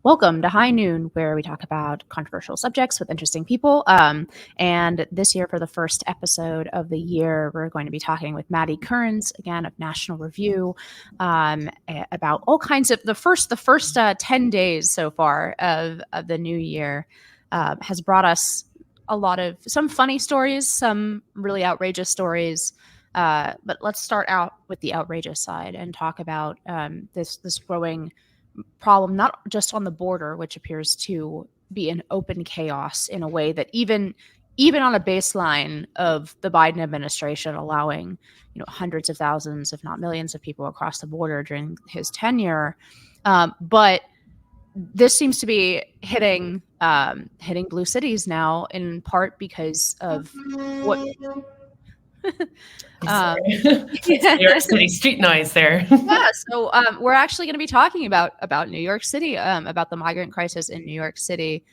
Welcome to High Noon, where we talk about controversial subjects with interesting people. And this year, for the first episode of the year, we're going to be talking with Madeleine Kearns, again, of National Review, about all kinds of the first 10 days so far of the new year has brought us a lot of some funny stories, some really outrageous stories. But let's start out with the outrageous side and talk about this growing problem, not just on the border, which appears to be an open chaos in a way that even on a baseline of the Biden administration allowing, hundreds of thousands, if not millions of people across the border during his tenure. But this seems to be hitting blue cities now, in part because of what New York City street noise there. Yeah, so we're actually going to be talking about New York City, about the migrant crisis in New York City.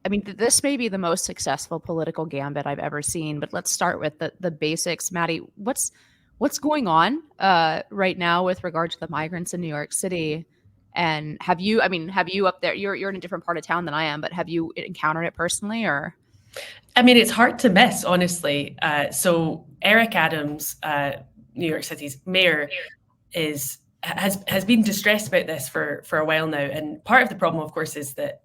This may be the most successful political gambit I've ever seen, but let's start with the basics. Maddie, what's going on right now with regard to the migrants in New York City? And have you up there? You're in a different part of town than I am, but have you encountered it personally, or? It's hard to miss, honestly. So Eric Adams, New York City's mayor, has been distressed about this for a while now. And part of the problem, of course, is that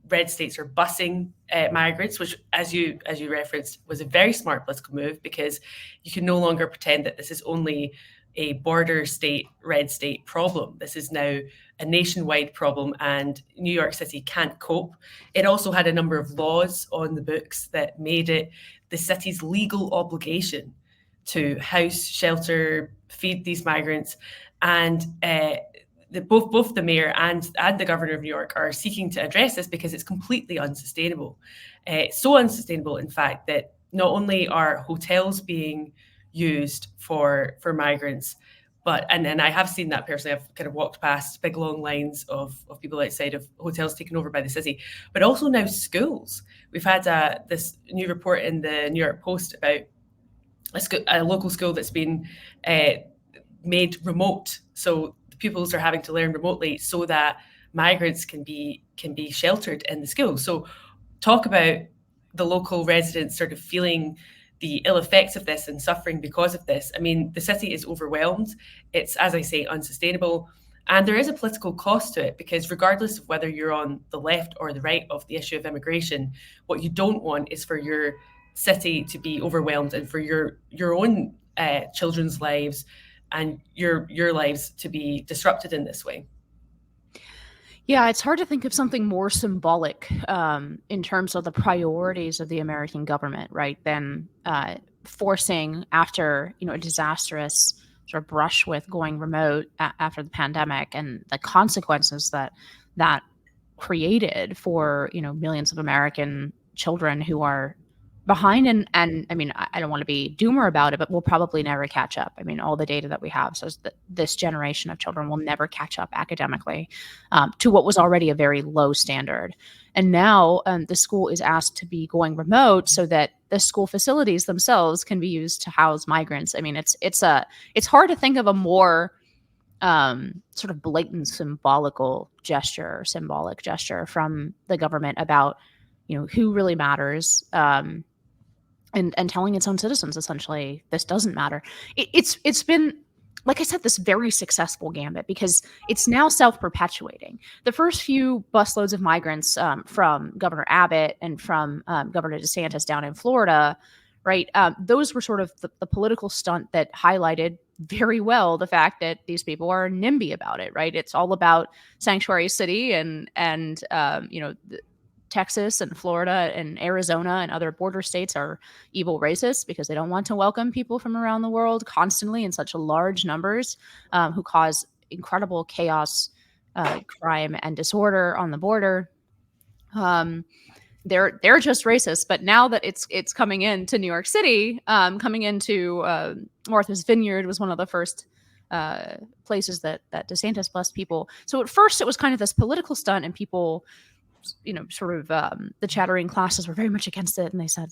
red states are busing migrants, which, as you referenced, was a very smart political move, because you can no longer pretend that this is only a border state, red state problem. This is now a nationwide problem, and New York City can't cope. It also had a number of laws on the books that made it the city's legal obligation to house, shelter, feed these migrants. And both the mayor and the governor of New York are seeking to address this because it's completely unsustainable. So unsustainable, in fact, that not only are hotels being used for migrants, and I have seen that personally. I've kind of walked past big long lines of people outside of hotels taken over by the city, but also now schools. We've had this new report in the New York Post about a local school that's been made remote, so the pupils are having to learn remotely so that migrants can be sheltered in the school. So talk about the local residents sort of feeling the ill effects of this and suffering because of this. The city is overwhelmed. It's, as I say, unsustainable. And there is a political cost to it, because regardless of whether you're on the left or the right of the issue of immigration, what you don't want is for your city to be overwhelmed and for your own children's lives and your lives to be disrupted in this way. Yeah, it's hard to think of something more symbolic in terms of the priorities of the American government, right, than forcing, after a disastrous sort of brush with going remote after the pandemic and the consequences that created for millions of American children who are behind, and I don't want to be doomer about it, but we'll probably never catch up. All the data that we have says that this generation of children will never catch up academically to what was already a very low standard. And now the school is asked to be going remote so that the school facilities themselves can be used to house migrants. It's hard to think of a more sort of blatant symbolic gesture from the government about who really matters. And telling its own citizens, essentially, this doesn't matter. It's been, like I said, this very successful gambit, because it's now self-perpetuating. The first few busloads of migrants from Governor Abbott and from Governor DeSantis down in Florida, right, those were sort of the political stunt that highlighted very well the fact that these people are NIMBY about it, right? It's all about sanctuary city and Texas and Florida and Arizona and other border states are evil racists because they don't want to welcome people from around the world constantly in such large numbers who cause incredible chaos, crime, and disorder on the border. They're just racist. But now that it's coming into New York City, coming into Martha's Vineyard was one of the first places that DeSantis blessed people. So at first it was kind of this political stunt, and people, the chattering classes were very much against it, and they said,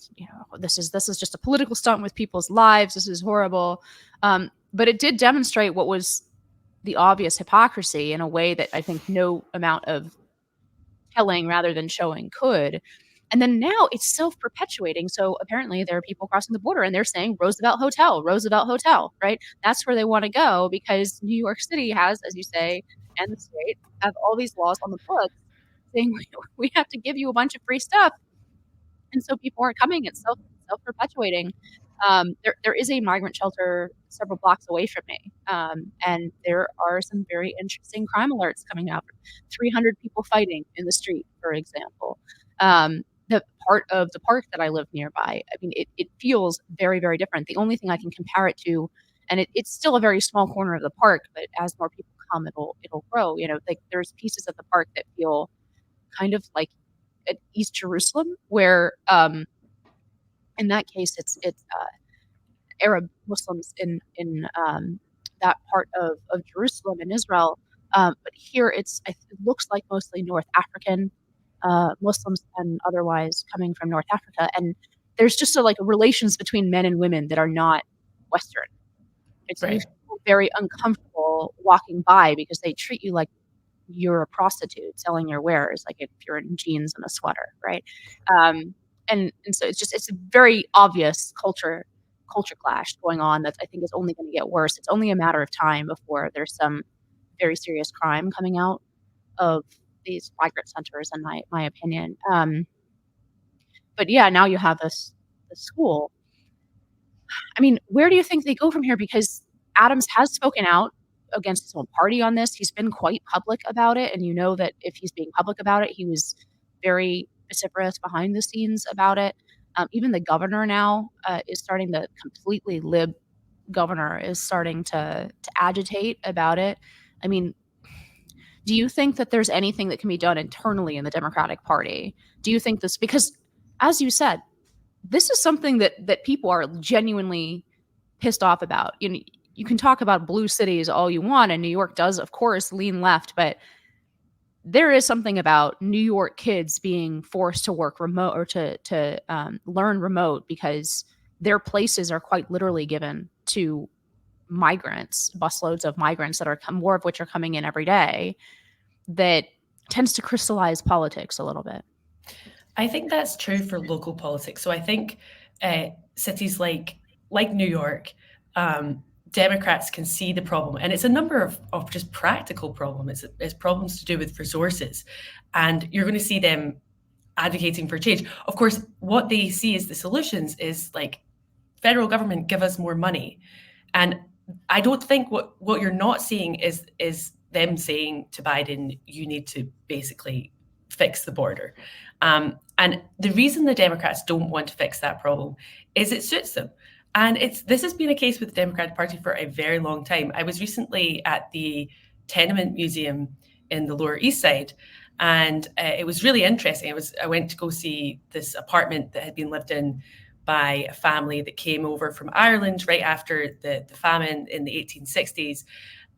this is just a political stunt with people's lives. This is horrible. But it did demonstrate what was the obvious hypocrisy in a way that I think no amount of telling rather than showing could. And then now it's self-perpetuating. So apparently there are people crossing the border and they're saying Roosevelt Hotel, right? That's where they want to go because New York City has, as you say, and the state have all these laws on the books saying we have to give you a bunch of free stuff, and so people aren't coming. It's self-perpetuating. There is a migrant shelter several blocks away from me, and there are some very interesting crime alerts coming up. 300 people fighting in the street, for example. The part of the park that I live nearby, I mean, it feels very, very different. The only thing I can compare it to, and it's still a very small corner of the park, but as more people come, it'll grow. You know, like there's pieces of the park that feel kind of like at East Jerusalem, where in that case it's Arab Muslims in that part of Jerusalem in Israel. But here it looks like mostly North African Muslims and otherwise coming from North Africa. And there's just like relations between men and women that are not Western. It's you Right. feel very uncomfortable walking by because they treat you like you're a prostitute selling your wares, like if you're in jeans and a sweater, right? Um, and so it's a very obvious culture clash going on that I think is only going to get worse. It's only a matter of time before there's some very serious crime coming out of these migrant centers, in my opinion. But yeah, now you have this school. I mean, where do you think they go from here? Because Adams has spoken out against his own party on this. He's been quite public about it, and you know that if he's being public about it, he was very vociferous behind the scenes about it. Even the governor now is starting to completely lib governor is starting to agitate about it. I mean, do you think that there's anything that can be done internally in the Democratic Party? Do you think this because as you said, this is something that people are genuinely pissed off about. You know, you can talk about blue cities all you want, and New York does, of course, lean left, but there is something about New York kids being forced to work remote or to learn remote because their places are quite literally given to migrants, busloads of migrants that are more of which are coming in every day. That tends to crystallize politics a little bit. I think that's true for local politics. So I think cities like New York, Democrats can see the problem, and it's a number of just practical problems. It's problems to do with resources, and you're going to see them advocating for change. Of course, what they see as the solutions is like federal government give us more money, and I don't think what you're not seeing is them saying to Biden, you need to basically fix the border. And the reason the Democrats don't want to fix that problem is it suits them. And this has been a case with the Democratic Party for a very long time. I was recently at the Tenement Museum in the Lower East Side, and it was really interesting. I went to go see this apartment that had been lived in by a family that came over from Ireland right after the famine in the 1860s.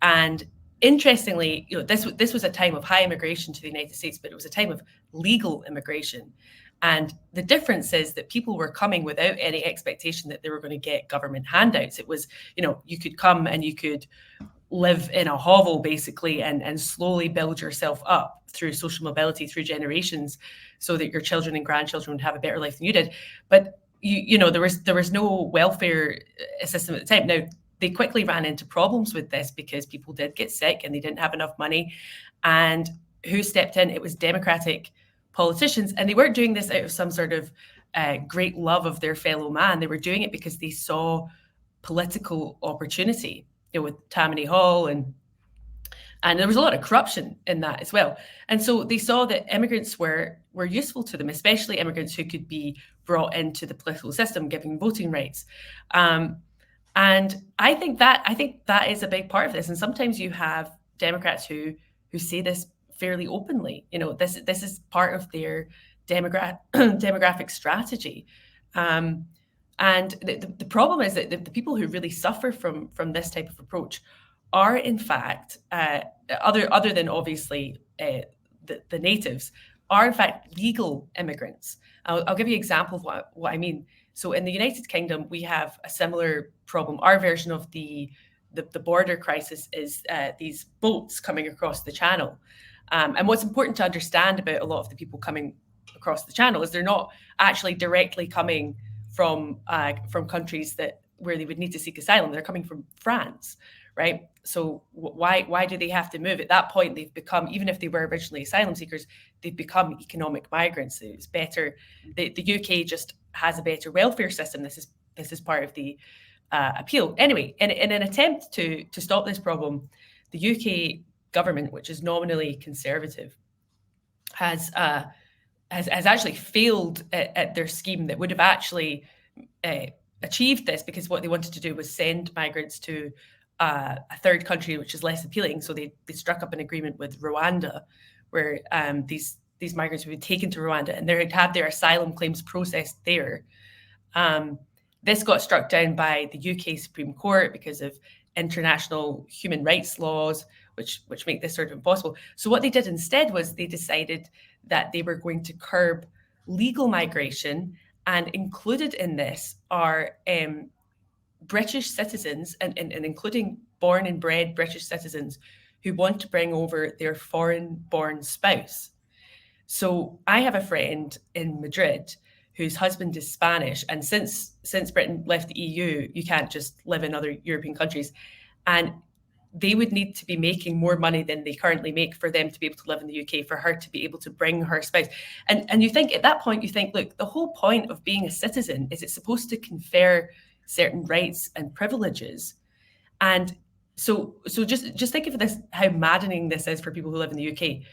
And interestingly, this was a time of high immigration to the United States, but it was a time of legal immigration. And the difference is that people were coming without any expectation that they were going to get government handouts. It was, you could come and you could live in a hovel basically and slowly build yourself up through social mobility through generations so that your children and grandchildren would have a better life than you did. But there was no welfare system at the time. Now, they quickly ran into problems with this because people did get sick and they didn't have enough money. And who stepped in? It was Democratic politicians. And they weren't doing this out of some sort of great love of their fellow man. They were doing it because they saw political opportunity, with Tammany Hall and there was a lot of corruption in that as well. And so they saw that immigrants were useful to them, especially immigrants who could be brought into the political system, giving voting rights. And I think that is a big part of this. And sometimes you have Democrats who say this fairly openly. This is part of their demographic strategy. And the problem is that the people who really suffer from this type of approach are, in fact, other than obviously the natives, are in fact legal immigrants. I'll give you an example of what I mean. So in the United Kingdom, we have a similar problem. Our version of the the border crisis is these boats coming across the channel. And what's important to understand about a lot of the people coming across the channel is they're not actually directly coming from countries where they would need to seek asylum. They're coming from France, right? So why do they have to move? At that point, they've become, even if they were originally asylum seekers, they've become economic migrants. It's better. The UK just has a better welfare system. This is part of the appeal. Anyway, in an attempt to stop this problem, the UK government, which is nominally conservative, has actually failed at their scheme that would have actually achieved this, because what they wanted to do was send migrants to a third country, which is less appealing. So they struck up an agreement with Rwanda, where these migrants would be taken to Rwanda and they had their asylum claims processed there. This got struck down by the UK Supreme Court because of international human rights laws, which make this sort of impossible. So what they did instead was they decided that they were going to curb legal migration, and included in this are British citizens, and including born and bred British citizens who want to bring over their foreign-born spouse. So I have a friend in Madrid whose husband is Spanish, and since Britain left the EU, you can't just live in other European countries, and they would need to be making more money than they currently make for them to be able to live in the UK, for her to be able to bring her spouse. And you think, at that point, you think, look, the whole point of being a citizen is it's supposed to confer certain rights and privileges. And so just think of this, how maddening this is for people who live in the UK.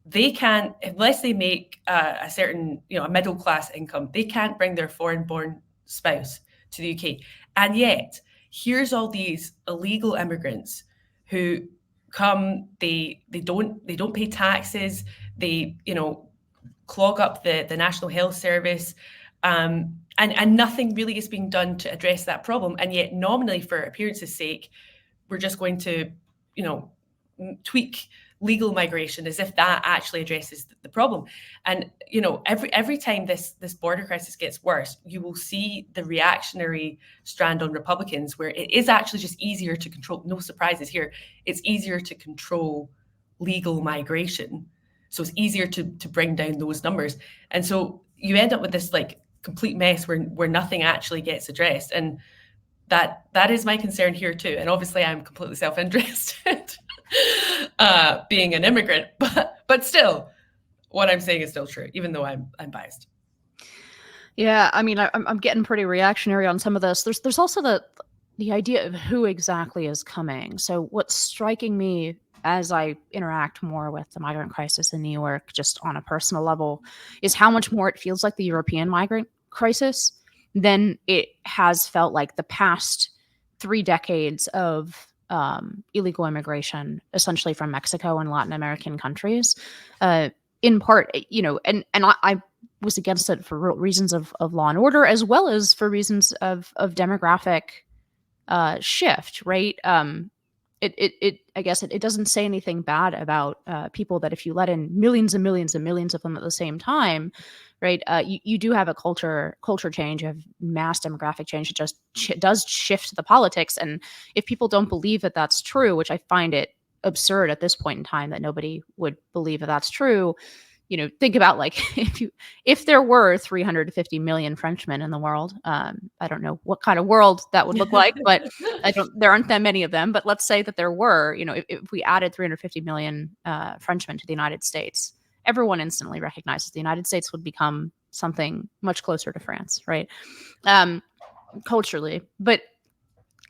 They can't, unless they make a certain, a middle class income, they can't bring their foreign-born spouse to the UK. And yet, here's all these illegal immigrants who come, they don't pay taxes, they clog up the National Health Service, and nothing really is being done to address that problem. And yet, nominally, for appearance's sake, we're just going to tweak legal migration as if that actually addresses the problem. And every time this border crisis gets worse, you will see the reactionary strand on Republicans, where it is actually just easier to control. No surprises here. It's easier to control legal migration, so it's easier to bring down those numbers. And so you end up with this complete mess where nothing actually gets addressed. And that is my concern here too. And obviously, I'm completely self-interested. Being an immigrant, but still, what I'm saying is still true, even though I'm biased. Yeah, I mean, I'm getting pretty reactionary on some of this. There's also the idea of who exactly is coming. So what's striking me as I interact more with the migrant crisis in New York, just on a personal level, is how much more it feels like the European migrant crisis than it has felt like the past 3 decades of illegal immigration, essentially from Mexico and Latin American countries, in part, and I was against it for reasons of law and order, as well as for reasons of demographic shift, right? I guess it doesn't say anything bad about people that if you let in millions and millions and millions of them at the same time, right? You do have a culture change, you have mass demographic change. It just does shift the politics. And if people don't believe that that's true, which I find it absurd at this point in time that nobody would believe that that's true, think about if there were 350 million Frenchmen in the world. I don't know what kind of world that would look like, but there aren't that many of them. But let's say that there were, if we added 350 million Frenchmen to the United States, everyone instantly recognizes the United States would become something much closer to France, right? Culturally. But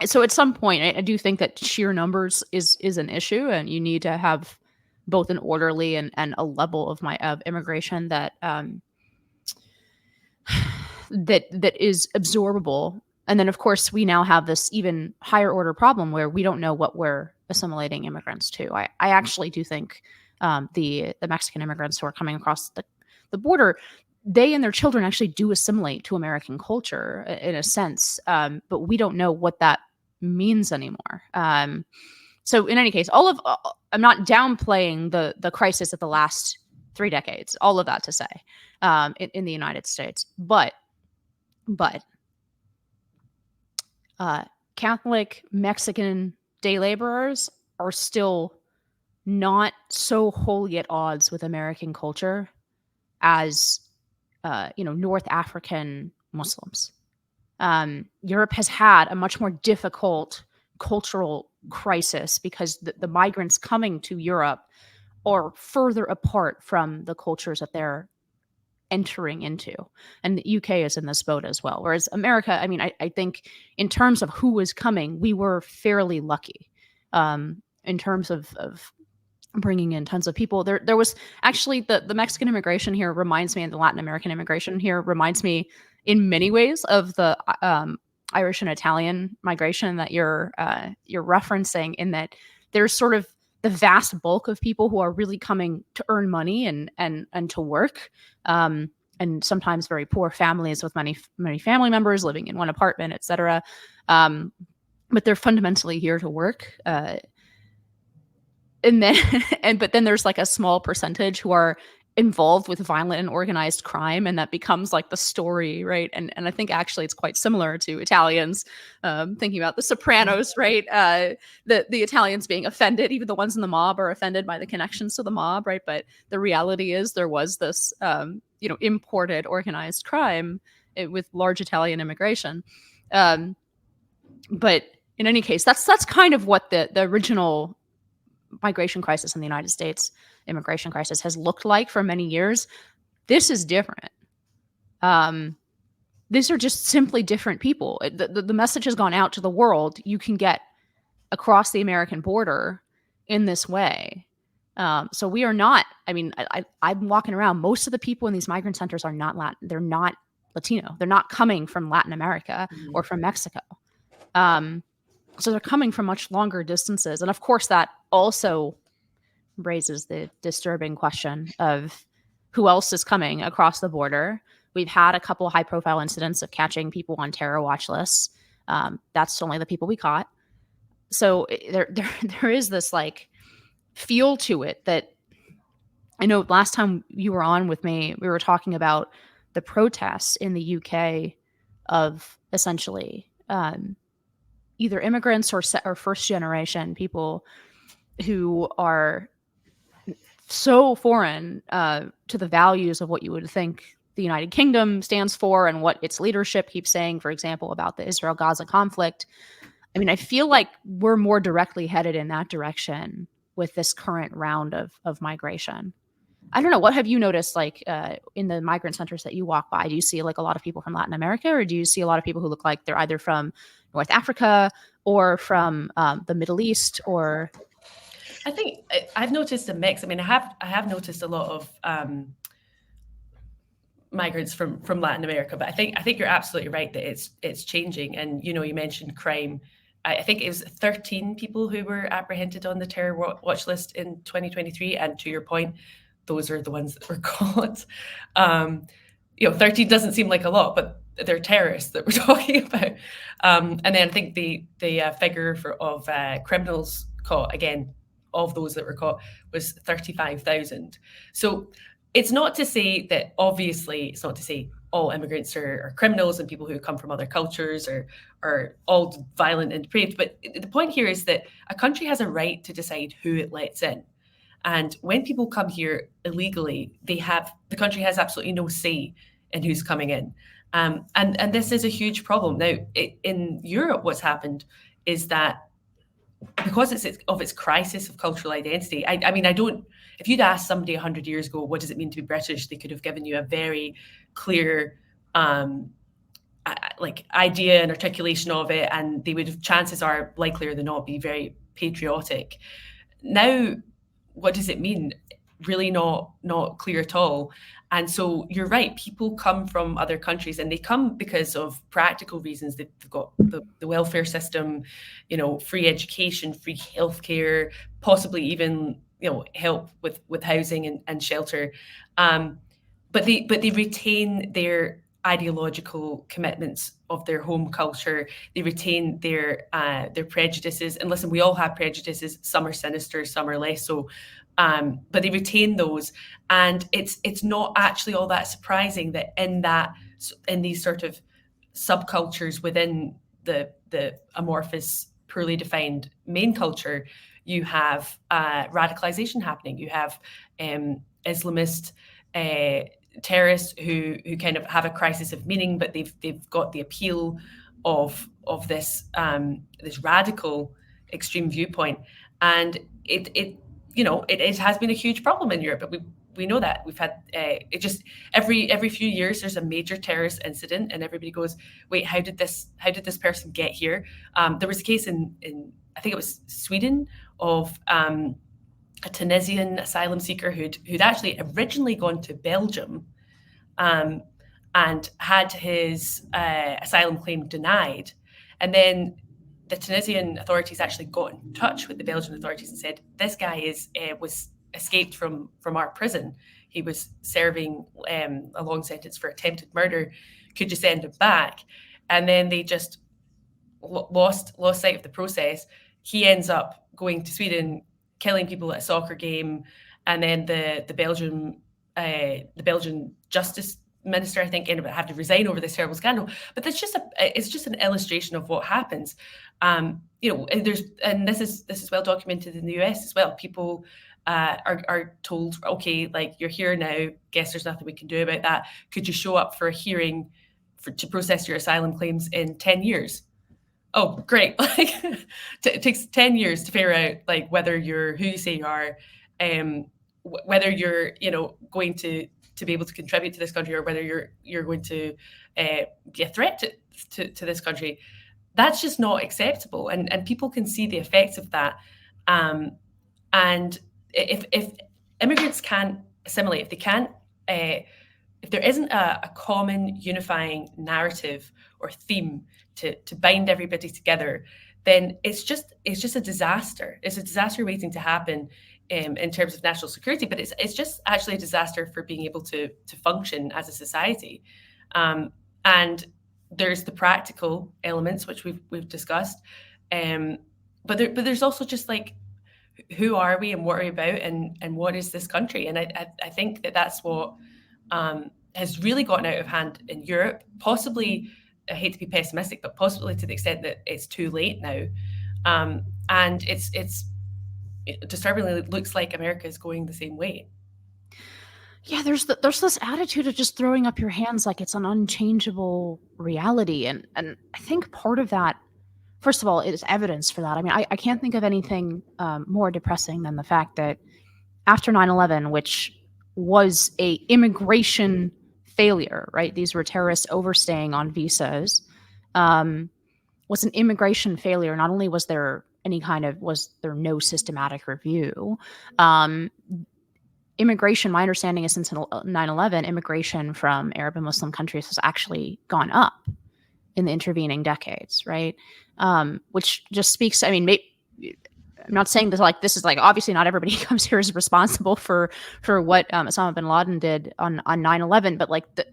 so at some point, I do think that sheer numbers is an issue, and you need to have both an orderly and a level of immigration that that is absorbable. And then, of course, we now have this even higher order problem where we don't know what we're assimilating immigrants to. I actually do think the Mexican immigrants who are coming across the border, they and their children actually do assimilate to American culture in a sense, but we don't know what that means anymore. So in any case, I'm not downplaying the crisis of the last 3 decades, all of that to say, in the United States, but Catholic Mexican day laborers are still not so wholly at odds with American culture as North African Muslims. Europe has had a much more difficult cultural crisis because the migrants coming to Europe are further apart from the cultures that they're entering into. And the UK is in this boat as well. Whereas America, I mean, I think in terms of who was coming, we were fairly lucky in terms of bringing in tons of people. There was actually the Mexican immigration here reminds me, and the Latin American immigration here reminds me in many ways of the Irish and Italian migration that you're referencing, in that there's sort of the vast bulk of people who are really coming to earn money and to work, and sometimes very poor families with many family members living in one apartment, etc. But they're fundamentally here to work. And then but then there's like a small percentage who are involved with violent and organized crime, and that becomes like the story, right? And I think actually it's quite similar to Italians, thinking about The Sopranos, right? The Italians being offended, even the ones in the mob are offended by the connections to the mob, right? But the reality is there was this imported organized crime with large Italian immigration. But in any case, that's kind of what the original migration crisis in the United States, immigration crisis, has looked like for many years. This is different. These are just simply different people. The message has gone out to the world. You can get across the American border in this way. So we are not, I mean, I'm walking around. Most of the people in these migrant centers are not Latin. They're not Latino. They're not coming from Latin America or from Mexico. So they're coming from much longer distances. And of course, that also raises the disturbing question of who else is coming across the border. We've had a couple of high-profile incidents of catching people on terror watch lists. That's only the people we caught. So there is this like feel to it that, I know last time you were on with me, we were talking about the protests in the UK of essentially either immigrants or first generation people who are so foreign to the values of what you would think the United Kingdom stands for and what its leadership keeps saying, for example, about the Israel-Gaza conflict. I mean, I feel like we're more directly headed in that direction with this current round of migration. I don't know. What have you noticed, like in the migrant centers that you walk by? Do you see like a lot of people from Latin America, or do you see a lot of people who look like they're either from North Africa or from the Middle East? Or I think I've noticed a mix. I mean, I have noticed a lot of migrants from Latin America, but I think you're absolutely right that it's changing. And you mentioned crime. I think it was 13 people who were apprehended on the terror watch list in 2023, and to your point, those are the ones that were caught. 13 doesn't seem like a lot, but they're terrorists that we're talking about. And then I think the figure of criminals caught, again, of those that were caught, was 35,000. So it's not to say that, obviously, it's not to say all immigrants are criminals and people who come from other cultures are all violent and depraved. But the point here is that a country has a right to decide who it lets in. And when people come here illegally, the country has absolutely no say in who's coming in. And this is a huge problem. Now, in Europe, what's happened is that because its crisis of cultural identity, I mean, if you'd asked somebody 100 years ago, what does it mean to be British? They could have given you a very clear idea and articulation of it, and they would have, chances are likelier than not, be very patriotic. Now, what does it mean? Really not clear at all. And so you're right, people come from other countries, and they come because of practical reasons. They've got the welfare system, free education, free healthcare, possibly even help with housing and shelter. But they retain their ideological commitments of their home culture. They retain their prejudices. And listen, we all have prejudices. Some are sinister, some are less so. But they retain those, and it's not actually all that surprising that in these sort of subcultures within the amorphous poorly defined main culture, you have radicalization happening. You have Islamist terrorists who kind of have a crisis of meaning, but they've got the appeal of this this radical extreme viewpoint, and it has been a huge problem in Europe. But we know that we've had it just every few years there's a major terrorist incident, and everybody goes, wait, how did this person get here? There was a case in I think it was Sweden of a Tunisian asylum seeker who'd actually originally gone to Belgium and had his asylum claim denied, and then the Tunisian authorities actually got in touch with the Belgian authorities and said, this guy was escaped from our prison. He was serving a long sentence for attempted murder. Could you send him back? And then they just lost sight of the process. He ends up going to Sweden, killing people at a soccer game, and then the Belgian justice minister, I think, ended up having to resign over this terrible scandal. But it's just an illustration of what happens. And this is well documented in the US as well. People are told, okay, like, you're here now, guess there's nothing we can do about that. Could you show up for a hearing to process your asylum claims in 10 years? Oh, great. Like, it takes 10 years to figure out, like, whether you're who you say you are, whether you're, going to be able to contribute to this country, or whether you're going to be a threat to this country. That's just not acceptable. And people can see the effects of that. And if immigrants can't assimilate, if they can't, if there isn't a common unifying narrative or theme to bind everybody together, then it's just a disaster. It's a disaster waiting to happen in terms of national security, but it's just actually a disaster for being able to function as a society. And there's the practical elements which we've discussed, but there's also just, like, who are we and what are we about, and what is this country? And I think that's what has really gotten out of hand in Europe. Possibly, I hate to be pessimistic, but possibly to the extent that it's too late now. And it disturbingly looks like America is going the same way. Yeah, there's this attitude of just throwing up your hands like it's an unchangeable reality. And I think part of that, first of all, is evidence for that. I mean, I can't think of anything more depressing than the fact that after 9/11, which was a immigration failure, right? These were terrorists overstaying on visas, was an immigration failure. Not only was there no systematic review, immigration, my understanding is since 9/11, immigration from Arab and Muslim countries has actually gone up in the intervening decades, right? Which just speaks, I mean, I'm not saying that this is obviously not everybody who comes here is responsible for what Osama bin Laden did on 9/11, but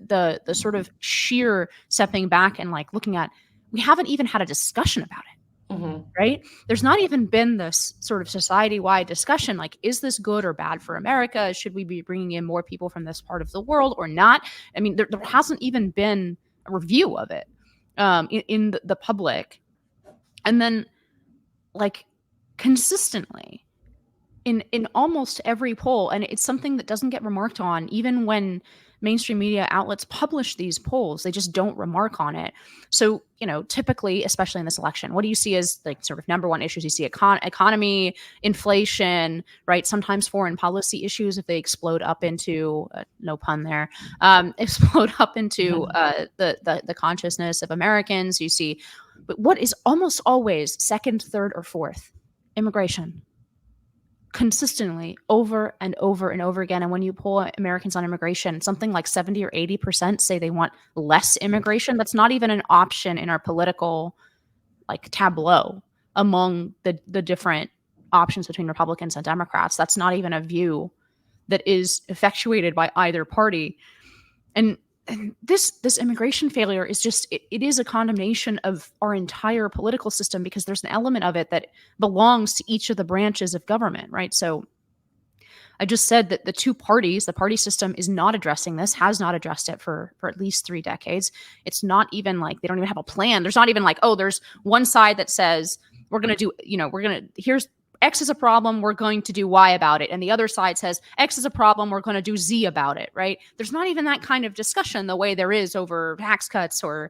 the sort of sheer stepping back and looking at, we haven't even had a discussion about it. Mm-hmm. Right? There's not even been this sort of society-wide discussion, is this good or bad for America? Should we be bringing in more people from this part of the world or not? I mean, there hasn't even been a review of it in the public. And then, consistently, in almost every poll, and it's something that doesn't get remarked on, even when mainstream media outlets publish these polls, they just don't remark on it. So, typically, especially in this election, what do you see as sort of number one issues? You see economy, inflation, right? Sometimes foreign policy issues, if they explode up into, no pun there, explode up into the consciousness of Americans. You see, but what is almost always second, third, or fourth? Immigration. Consistently, over and over and over again. And when you poll Americans on immigration, something like 70 or 80% say they want less immigration. That's not even an option in our political tableau among the different options between Republicans and Democrats. That's not even a view that is effectuated by either party. And this immigration failure is just, it is a condemnation of our entire political system, because there's an element of it that belongs to each of the branches of government, right? So I just said that the two parties, the party system is not addressing this, has not addressed it for at least 3 decades. It's not even they don't even have a plan. There's not even there's one side that says we're going to do, here's X is a problem, we're going to do Y about it. And the other side says X is a problem, we're going to do Z about it, right? There's not even that kind of discussion the way there is over tax cuts or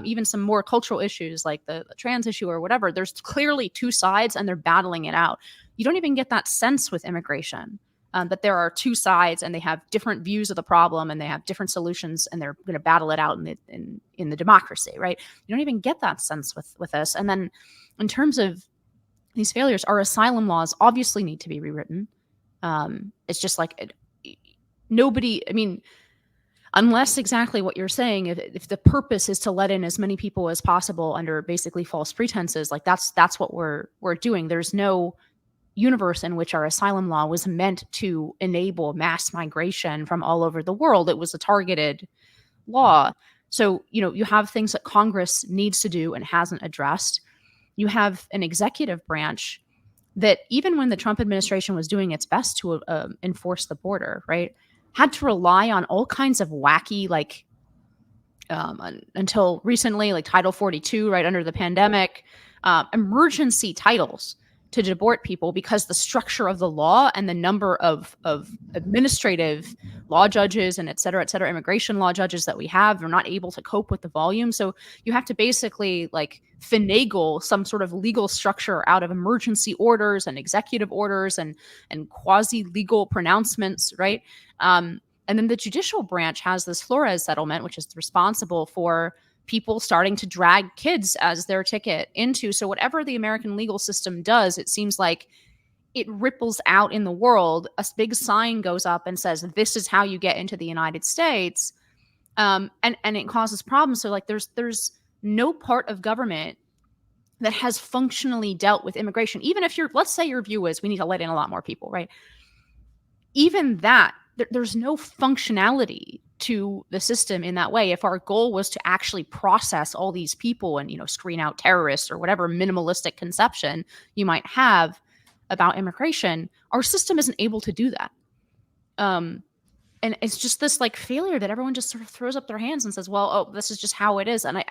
even some more cultural issues like the trans issue or whatever. There's clearly two sides and they're battling it out. You don't even get that sense with immigration. That there are two sides and they have different views of the problem and they have different solutions and they're going to battle it out in the democracy, right? You don't even get that sense with this. And then in terms of these failures, our asylum laws obviously need to be rewritten. It's just like nobody, I mean, unless exactly what you're saying, if the purpose is to let in as many people as possible under basically false pretenses, like that's what we're doing. There's no universe in which our asylum law was meant to enable mass migration from all over the world. It was a targeted law. So, you have things that Congress needs to do and hasn't addressed. You have an executive branch that even when the Trump administration was doing its best to enforce the border, right, had to rely on all kinds of wacky, like until recently, like Title 42, right, under the pandemic, emergency titles to deport people because the structure of the law and the number of administrative law judges and et cetera, immigration law judges that we have are not able to cope with the volume. So you have to basically like finagle some sort of legal structure out of emergency orders and executive orders and quasi-legal pronouncements, right? And then the judicial branch has this Flores settlement, which is responsible for people starting to drag kids as their ticket into. So whatever the American legal system does, it seems like it ripples out in the world. A big sign goes up and says, this is how you get into the United States. And it causes problems. So like there's no part of government that has functionally dealt with immigration. Even if let's say your view is we need to let in a lot more people, right? Even that, there's no functionality to the system in that way. If our goal was to actually process all these people and, screen out terrorists or whatever minimalistic conception you might have about immigration, our system isn't able to do that. And it's just this like failure that everyone just sort of throws up their hands and says, well, oh, this is just how it is. And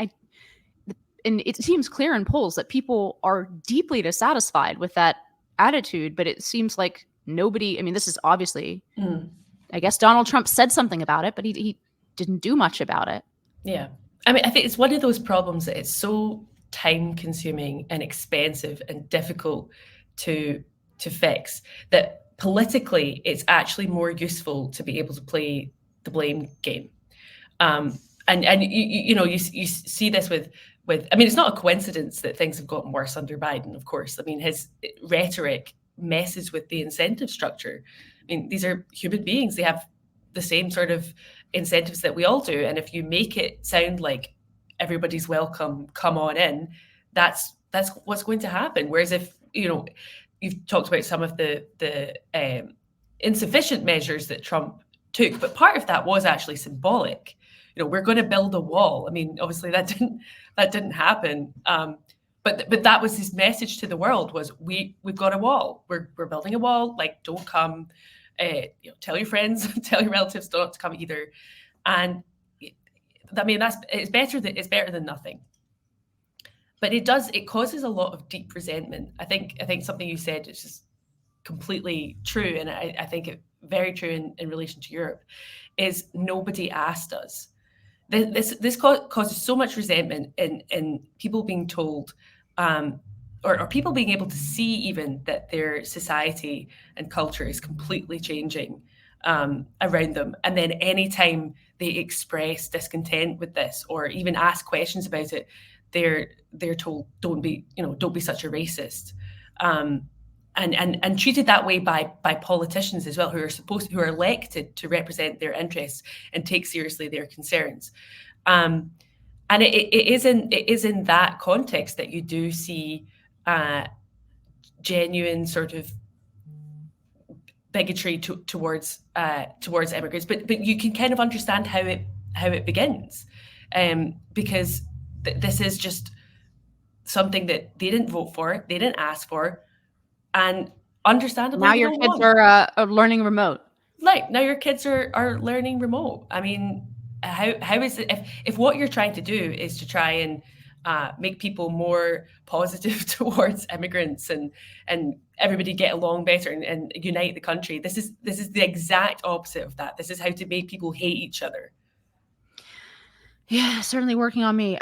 and it seems clear in polls that people are deeply dissatisfied with that attitude, but it seems like nobody, I mean, this is obviously, I guess Donald Trump said something about it, but he didn't do much about it. Yeah. I mean, I think it's one of those problems that it's so time consuming and expensive and difficult to fix that politically it's actually more useful to be able to play the blame game. And you see this with, I mean, it's not a coincidence that things have gotten worse under Biden, of course. I mean, his rhetoric messes with the incentive structure. I mean, these are human beings. They have the same sort of incentives that we all do. And if you make it sound like everybody's welcome, come on in, that's what's going to happen. Whereas if, you've talked about some of the insufficient measures that Trump took, but part of that was actually symbolic. We're going to build a wall. I mean, obviously that didn't happen. But that was his message to the world was we've got a wall. We're building a wall. Like, don't come. Tell your friends, tell your relatives not to come either. And I mean, it's better than nothing. But it causes a lot of deep resentment. I think something you said is just completely true, and I think it very true in relation to Europe, is nobody asked us. This causes so much resentment in people being told, or people being able to see even that their society and culture is completely changing around them. And then anytime they express discontent with this or even ask questions about it, they're told, don't be such a racist. And treated that way by politicians as well, who are elected to represent their interests and take seriously their concerns. And it is in that context that you do see genuine sort of bigotry towards immigrants, but you can kind of understand how it begins, because this is just something that they didn't vote for, they didn't ask for. And understandably, now your kids are learning remote. Like now your kids are learning remote. I mean, how is it if what you're trying to do is to try and make people more positive towards immigrants and everybody get along better and unite the country. This is the exact opposite of that. This is how to make people hate each other. Yeah, certainly working on me.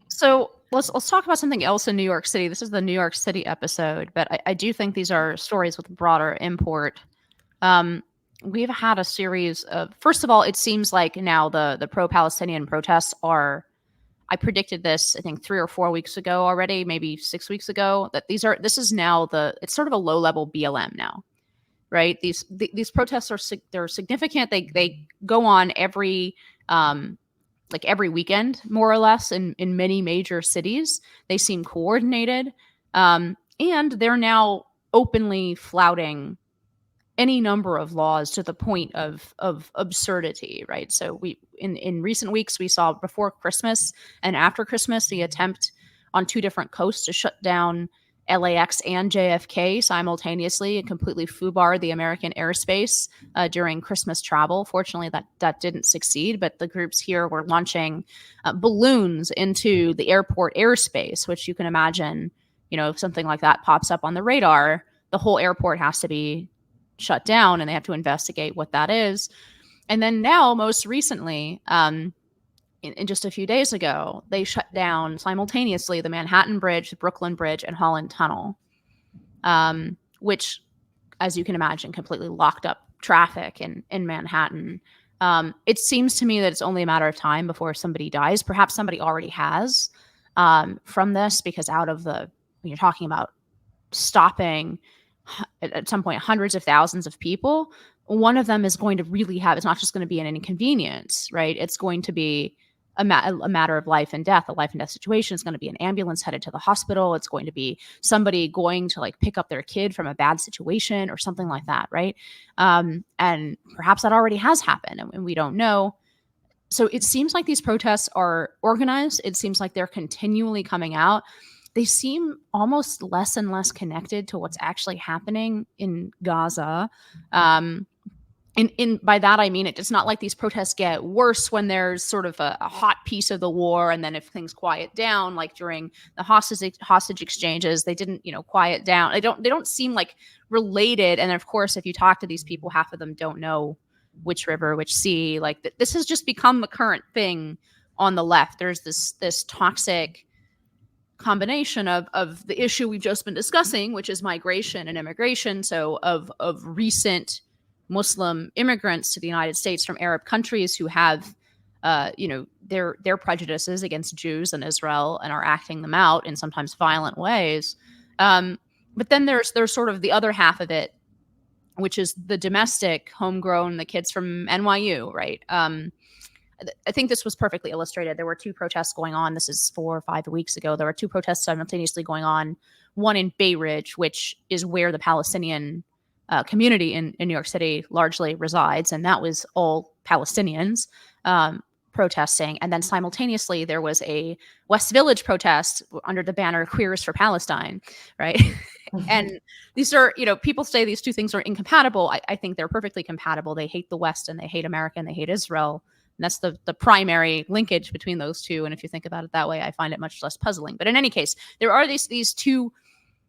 So let's talk about something else in New York City. This is the New York City episode, but I do think these are stories with broader import. We've had a series of, first of all, it seems like now the pro-Palestinian protests are, I predicted this, I think 3 or 4 weeks ago already, maybe 6 weeks ago, that this is now it's sort of a low-level BLM now, right? These protests they're significant. They go on every weekend, more or less, in many major cities. They seem coordinated, and they're now openly flouting any number of laws to the point of absurdity, right? So we in recent weeks we saw before Christmas and after Christmas the attempt on 2 different coasts to shut down LAX and JFK simultaneously and completely foobar the American airspace during Christmas travel. Fortunately, that didn't succeed, but the groups here were launching balloons into the airport airspace, which you can imagine, if something like that pops up on the radar, the whole airport has to be shut down and they have to investigate what that is. And then now, most recently, in just a few days ago, they shut down simultaneously the Manhattan Bridge, the Brooklyn Bridge, and Holland Tunnel, which, as you can imagine, completely locked up traffic in Manhattan. It seems to me that it's only a matter of time before somebody dies. Perhaps somebody already has from this, because when you're talking about stopping at some point hundreds of thousands of people, one of them is going to really it's not just going to be an inconvenience, right? It's going to be a matter of life and death. A life and death situation is going to be an ambulance headed to the hospital. It's going to be somebody going to pick up their kid from a bad situation or something like that, right? And perhaps that already has happened and we don't know. So it seems like these protests are organized. It seems like they're continually coming out. They seem almost less and less connected to what's actually happening in Gaza. And by that, I mean, it's not like these protests get worse when there's sort of a hot piece of the war. And then if things quiet down, like during the hostage exchanges, they didn't, quiet down. They don't seem like related. And of course, if you talk to these people, half of them don't know which river, which sea. This has just become the current thing on the left. There's this toxic combination of the issue we've just been discussing, which is migration and immigration. So of recent Muslim immigrants to the United States from Arab countries who have, their prejudices against Jews and Israel and are acting them out in sometimes violent ways. But then there's sort of the other half of it, which is the domestic, homegrown, the kids from NYU, right? I think this was perfectly illustrated. There were 2 protests going on. This is 4 or 5 weeks ago. There were 2 protests simultaneously going on. One in Bay Ridge, which is where the Palestinian community in New York City largely resides. And that was all Palestinians protesting. And then simultaneously, there was a West Village protest under the banner Queers for Palestine, right? And these are, people say these 2 things are incompatible. I think they're perfectly compatible. They hate the West and they hate America and they hate Israel. And that's the primary linkage between those 2. And if you think about it that way, I find it much less puzzling. But in any case, there are these 2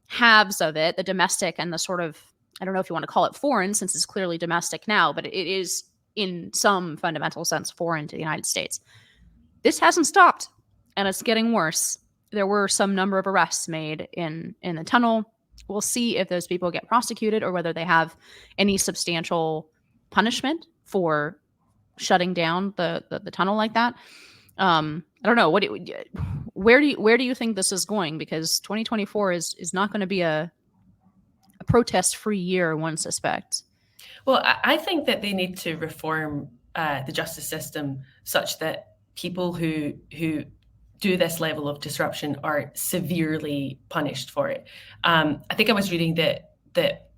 halves of it, the domestic and the sort of, I don't know if you want to call it foreign, since it's clearly domestic now, but it is in some fundamental sense foreign to the United States. This hasn't stopped, and it's getting worse. There were some number of arrests made in the tunnel. We'll see if those people get prosecuted or whether they have any substantial punishment for shutting down the tunnel like that. I don't know. Where do you think this is going? Because 2024 is not going to be a protest-free year, one suspects. Well, I think that they need to reform the justice system such that people who do this level of disruption are severely punished for it. I think I was reading that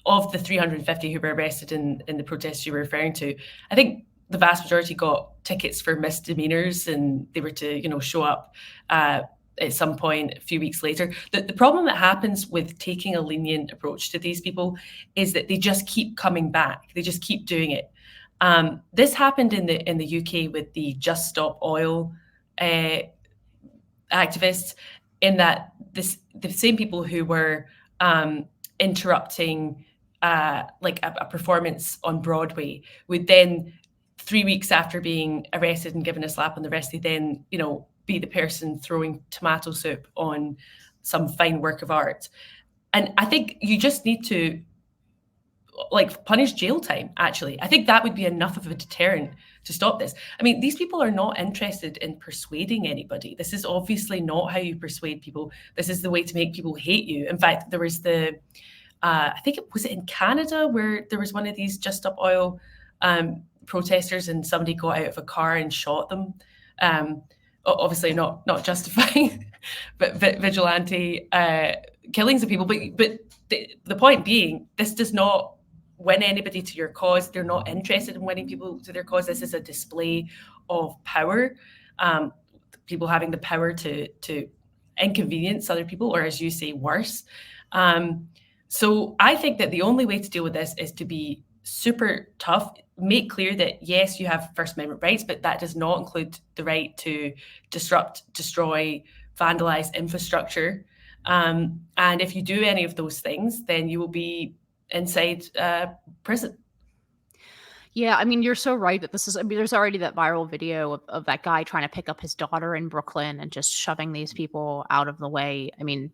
of the 350 who were arrested in the protests you were referring to, I think the vast majority got tickets for misdemeanors and they were to, show up at some point a few weeks later. The problem that happens with taking a lenient approach to these people is that they just keep coming back. They just keep doing it. This happened in the UK with the Just Stop Oil activists, in that the same people who were interrupting like a performance on Broadway would then, 3 weeks after being arrested and given a slap on the wrist, they then, be the person throwing tomato soup on some fine work of art. And I think you just need to like punish jail time, actually. I think that would be enough of a deterrent to stop this. I mean, these people are not interested in persuading anybody. This is obviously not how you persuade people. This is the way to make people hate you. In fact, there was I think it was in Canada where there was one of these Just Stop Oil protesters, and somebody got out of a car and shot them. Obviously not justifying but vigilante killings of people. But the point being, this does not win anybody to your cause. They're not interested in winning people to their cause. This is a display of power, people having the power to inconvenience other people, or as you say, worse. So I think that the only way to deal with this is to be super tough, make clear that, yes, you have First Amendment rights, but that does not include the right to disrupt, destroy, vandalize infrastructure. And if you do any of those things, then you will be inside prison. Yeah, I mean, you're so right that there's already that viral video of that guy trying to pick up his daughter in Brooklyn and just shoving these people out of the way. I mean,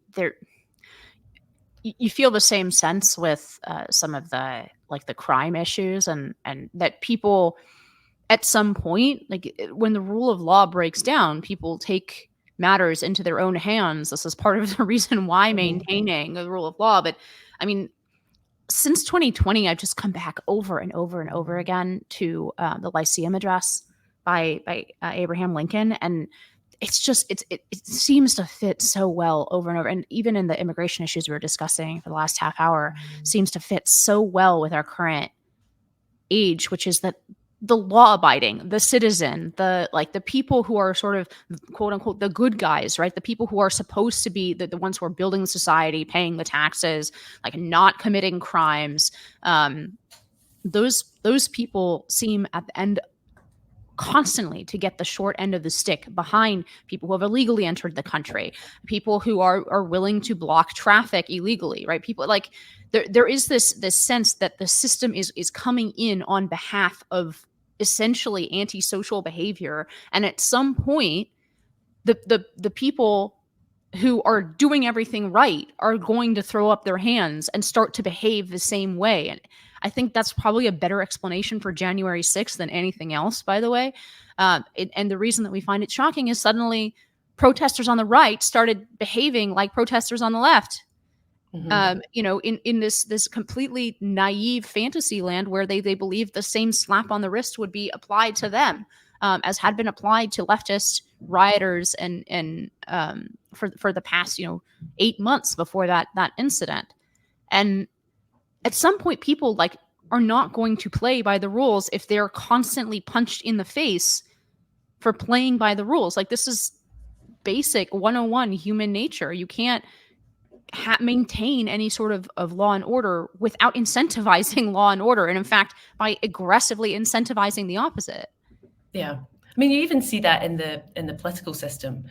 you feel the same sense with some of the crime issues, and that people at some point, like when the rule of law breaks down, people take matters into their own hands. This is part of the reason why maintaining the rule of law. But I mean, since 2020, I've just come back over and over and over again to the Lyceum Address by Abraham Lincoln, and it's just it seems to fit so well over and over. And even in the immigration issues we were discussing for the last half hour, seems to fit so well with our current age, which is that the law-abiding, the citizen, the people who are sort of quote unquote the good guys, right? The people who are supposed to be the ones who are building the society, paying the taxes, like not committing crimes. Those people seem at the end constantly to get the short end of the stick behind people who have illegally entered the country, people who are willing to block traffic illegally, right? People like there is this sense that the system is coming in on behalf of essentially antisocial behavior, and at some point the people who are doing everything right are going to throw up their hands and start to behave the same way. And I think that's probably a better explanation for January 6th than anything else, by the way. And the reason that we find it shocking is suddenly protesters on the right started behaving like protesters on the left. In this completely naive fantasy land where they believed the same slap on the wrist would be applied to them, as had been applied to leftist rioters and for the past 8 months before that incident. And at some point, people are not going to play by the rules if they're constantly punched in the face for playing by the rules. Like, this is basic 101 human nature. You can't maintain any sort of law and order without incentivizing law and order, and in fact by aggressively incentivizing the opposite. Yeah, I mean, you even see that in the political system,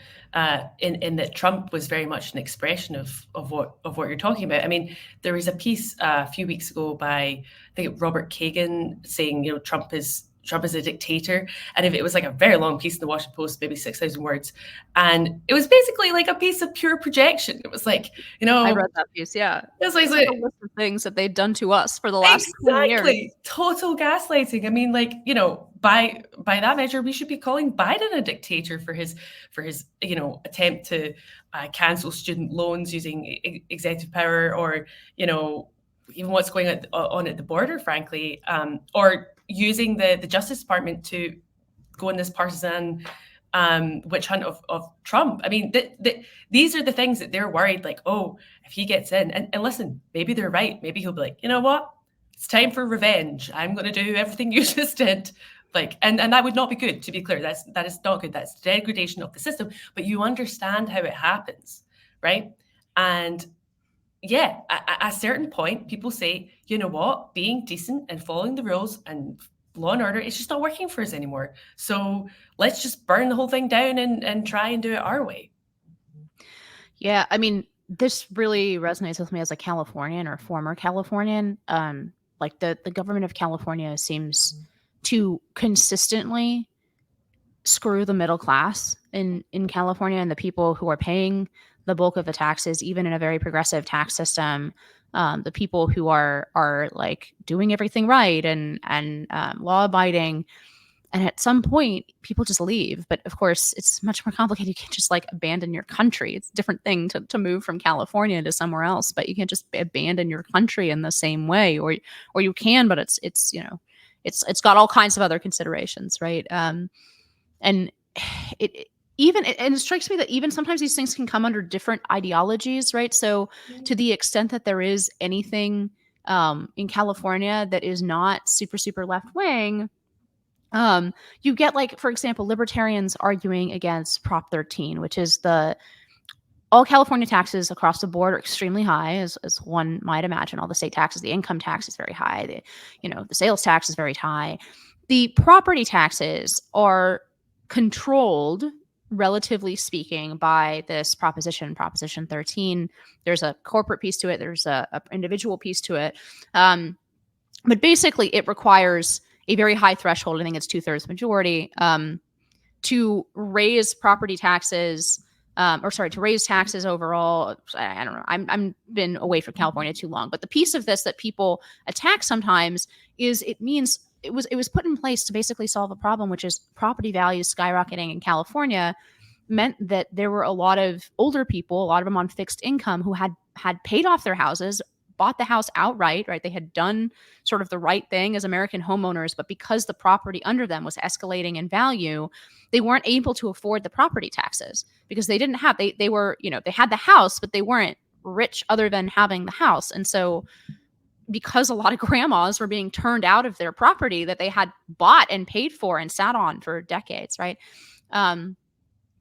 in that Trump was very much an expression of what you're talking about. I mean, there was a piece a few weeks ago by, I think, Robert Kagan, saying Trump is a dictator, and if it was like a very long piece in the Washington Post, maybe 6,000 words, and it was basically like a piece of pure projection. It was like, I read that piece. Yeah, it's like a list of things that they'd done to us for the last 20 years. Total gaslighting. I mean, by that measure, we should be calling Biden a dictator for his attempt to cancel student loans using executive power, or even what's going on at the border, frankly, or using the Justice Department to go in this partisan witch hunt of Trump. I mean, these are the things that they're worried, like, oh, if he gets in, and listen, maybe they're right. Maybe he'll be like, you know what? It's time for revenge. I'm going to do everything you just did. And that would not be good, to be clear. That is not good. That's degradation of the system. But you understand how it happens, right? And yeah, at a certain point, people say, you know what, being decent and following the rules and law and order, it's just not working for us anymore. So let's just burn the whole thing down and try and do it our way. Yeah, I mean, this really resonates with me as a Californian or former Californian. Like the government of California seems to consistently screw the middle class in California and the people who are paying the bulk of the taxes, even in a very progressive tax system. The people who are like doing everything right and law abiding, and at some point people just leave. But of course it's much more complicated. You can't just like abandon your country. It's a different thing to move from California to somewhere else, but you can't just abandon your country in the same way. Or you can, but it's you know, it's got all kinds of other considerations, right? And it even, and it strikes me that even sometimes these things can come under different ideologies, right? So to the extent that there is anything in California that is not super left wing, you get, like, for example, libertarians arguing against Prop 13, which is the all California taxes across the board are extremely high, as one might imagine. All the state taxes, the income tax is very high, the sales tax is very high. The property taxes are controlled, relatively speaking, by this Proposition 13. There's a corporate piece to it. There's a individual piece to it. But basically, it requires a very high threshold. I think it's 2/3 majority to raise property taxes, to raise taxes overall. I don't know. I'm been away from California too long, but the piece of this that people attack sometimes is it means it was put in place to basically solve a problem, which is property values skyrocketing in California meant that there were a lot of older people, a lot of them on fixed income, who had paid off their houses, bought the house outright, right? They had done sort of the right thing as American homeowners, but because the property under them was escalating in value, they weren't able to afford the property taxes because they didn't have, they were, they had the house, but they weren't rich other than having the house. And so because a lot of grandmas were being turned out of their property that they had bought and paid for and sat on for decades, right?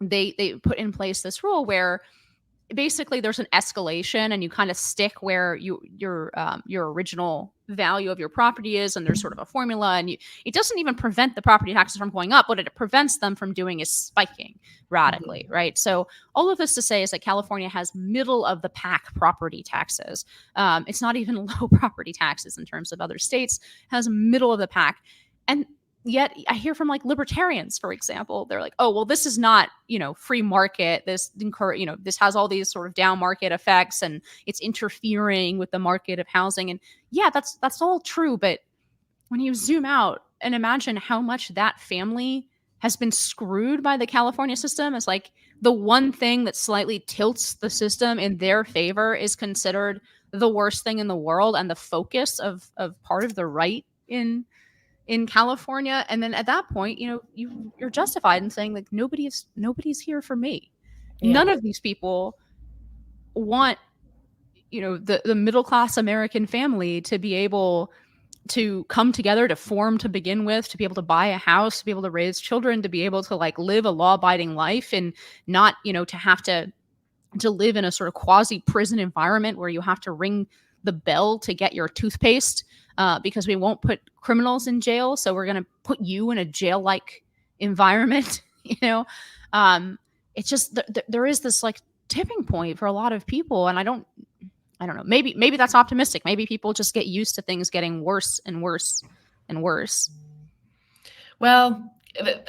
They put in place this rule where basically there's an escalation and you kind of stick where your original value of your property is, and there's sort of a formula, and it doesn't even prevent the property taxes from going up. What it prevents them from doing is spiking radically, right? So all of this to say is that California has middle of the pack property taxes. It's not even low property taxes in terms of other states. It has middle of the pack. And yet I hear from like libertarians, for example, they're like, oh, well, this is not, free market. This has all these sort of down market effects and it's interfering with the market of housing. And yeah, that's all true. But when you zoom out and imagine how much that family has been screwed by the California system, it's like the one thing that slightly tilts the system in their favor is considered the worst thing in the world and the focus of part of the right in California. And then at that point, you're justified in saying, like, nobody's here for me. Yeah. None of these people want, the middle class American family to be able to come together, to form to begin with, to be able to buy a house, to be able to raise children, to be able to like live a law-abiding life, and not, to have to live in a sort of quasi prison environment where you have to ring the bell to get your toothpaste, because we won't put criminals in jail. So we're going to put you in a jail-like environment. It's just, there is this like tipping point for a lot of people. And I don't know, maybe that's optimistic. Maybe people just get used to things getting worse and worse and worse. Well,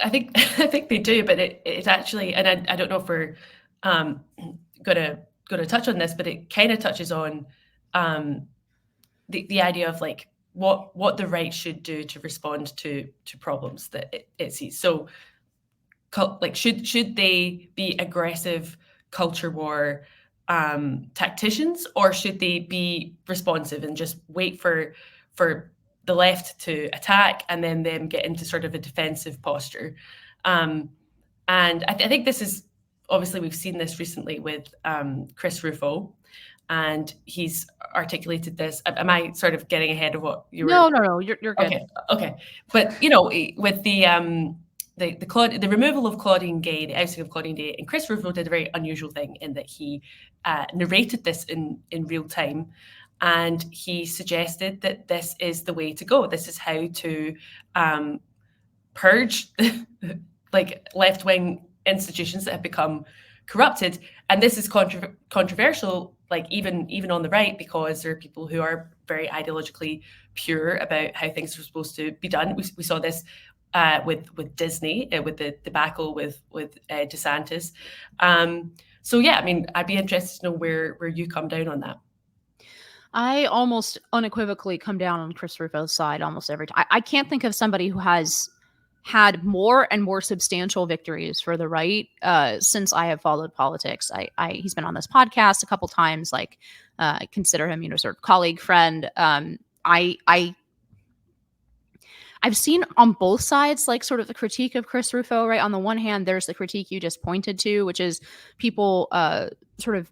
I think they do, but it's actually, and I don't know if we're gonna touch on this, but it kind of touches on the idea of like what the right should do to respond to problems that it sees. So, like, should they be aggressive culture war tacticians, or should they be responsive and just wait for the left to attack and then them get into sort of a defensive posture? And I think this is, obviously we've seen this recently with Chris Rufo, and he's articulated this. Am I sort of getting ahead of what you were? No, you're good. Okay. But with the removal of Claudine Gay, the ousting of Claudine Gay, and Chris Rufo did a very unusual thing in that he narrated this in real time, and he suggested that this is the way to go. This is how to purge like left-wing institutions that have become corrupted. And this is controversial, like even on the right, because there are people who are very ideologically pure about how things are supposed to be done. We saw this with Disney, with the debacle with DeSantis. So yeah, I mean, I'd be interested to know where you come down on that. I almost unequivocally come down on Chris Rufo's side almost every time. I can't think of somebody who has had more and more substantial victories for the right since I have followed politics. He's been on this podcast a couple times. Like, I consider him, sort of colleague, friend. I've seen on both sides, like, sort of the critique of Chris Rufo, right? On the one hand, there's the critique you just pointed to, which is people sort of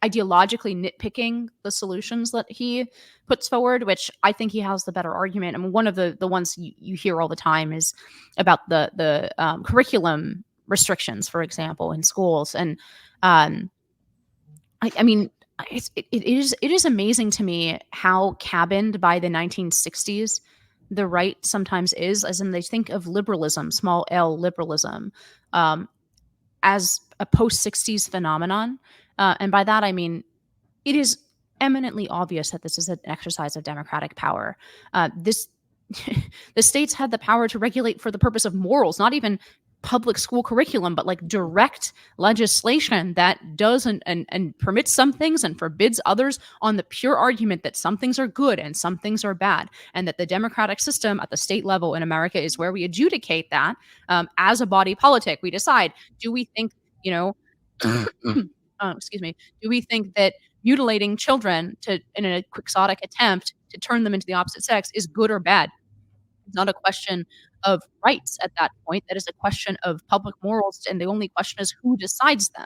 ideologically nitpicking the solutions that he puts forward, which I think he has the better argument. I mean, one of the ones you hear all the time is about the curriculum restrictions, for example, in schools. And I mean, it is amazing to me how cabined by the 1960s the right sometimes is, as in they think of liberalism, small L liberalism, as a post-60s phenomenon. And by that, I mean, it is eminently obvious that this is an exercise of democratic power. The states had the power to regulate for the purpose of morals, not even public school curriculum, but like direct legislation that does and permits some things and forbids others on the pure argument that some things are good and some things are bad, and that the democratic system at the state level in America is where we adjudicate that as a body politic. We decide, do we think, excuse me, do we think that mutilating children in a quixotic attempt to turn them into the opposite sex is good or bad? It's not a question of rights at that point. That is a question of public morals, and the only question is who decides them.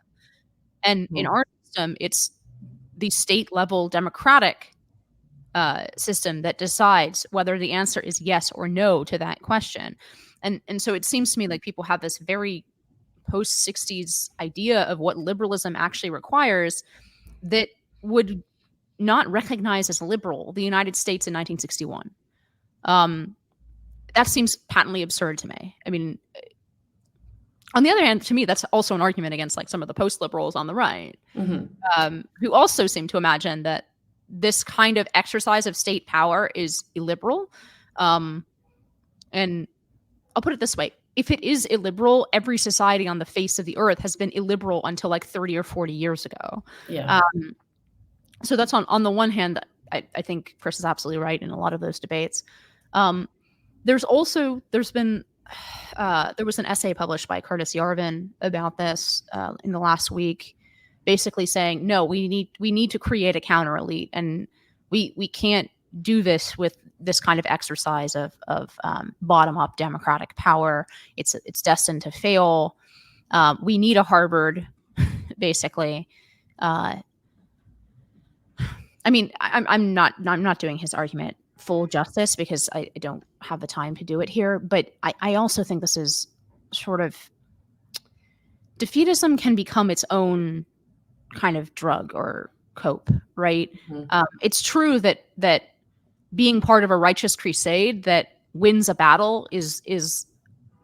And in our system, it's the state-level democratic system that decides whether the answer is yes or no to that question. And so it seems to me like people have this very post-60s idea of what liberalism actually requires that would not recognize as liberal the United States in 1961. That seems patently absurd to me. I mean, on the other hand, to me, that's also an argument against like some of the post-liberals on the right, who also seem to imagine that this kind of exercise of state power is illiberal. And I'll put it this way. If it is illiberal, every society on the face of the earth has been illiberal until like 30 or 40 years ago. Yeah. So that's on the one hand, I think Chris is absolutely right in a lot of those debates. There was an essay published by Curtis Yarvin about this in the last week, basically saying, no, we need to create a counter elite, and we can't do this with this kind of exercise of bottom up democratic power. It's destined to fail. We need a Harvard, basically. I mean, I'm not doing his argument full justice because I don't have the time to do it here. But I also think this is sort of, defeatism can become its own kind of drug or cope, right? It's true that being part of a righteous crusade that wins a battle is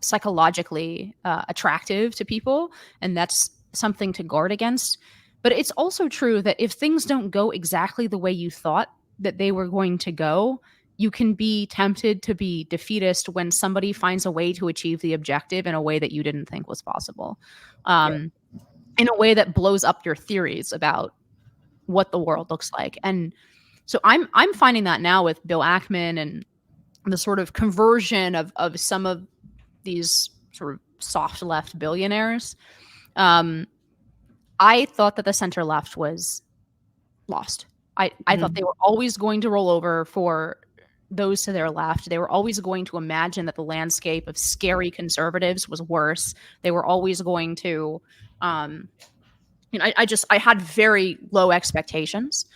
psychologically attractive to people, and that's something to guard against. But it's also true that if things don't go exactly the way you thought that they were going to go, you can be tempted to be defeatist when somebody finds a way to achieve the objective in a way that you didn't think was possible, in a way that blows up your theories about what the world looks like. And so I'm finding that now with Bill Ackman and the sort of conversion of some of these sort of soft left billionaires. I thought that the center left was lost. I thought they were always going to roll over for those to their left. They were always going to imagine that the landscape of scary conservatives was worse. They were always going to, I had very low expectations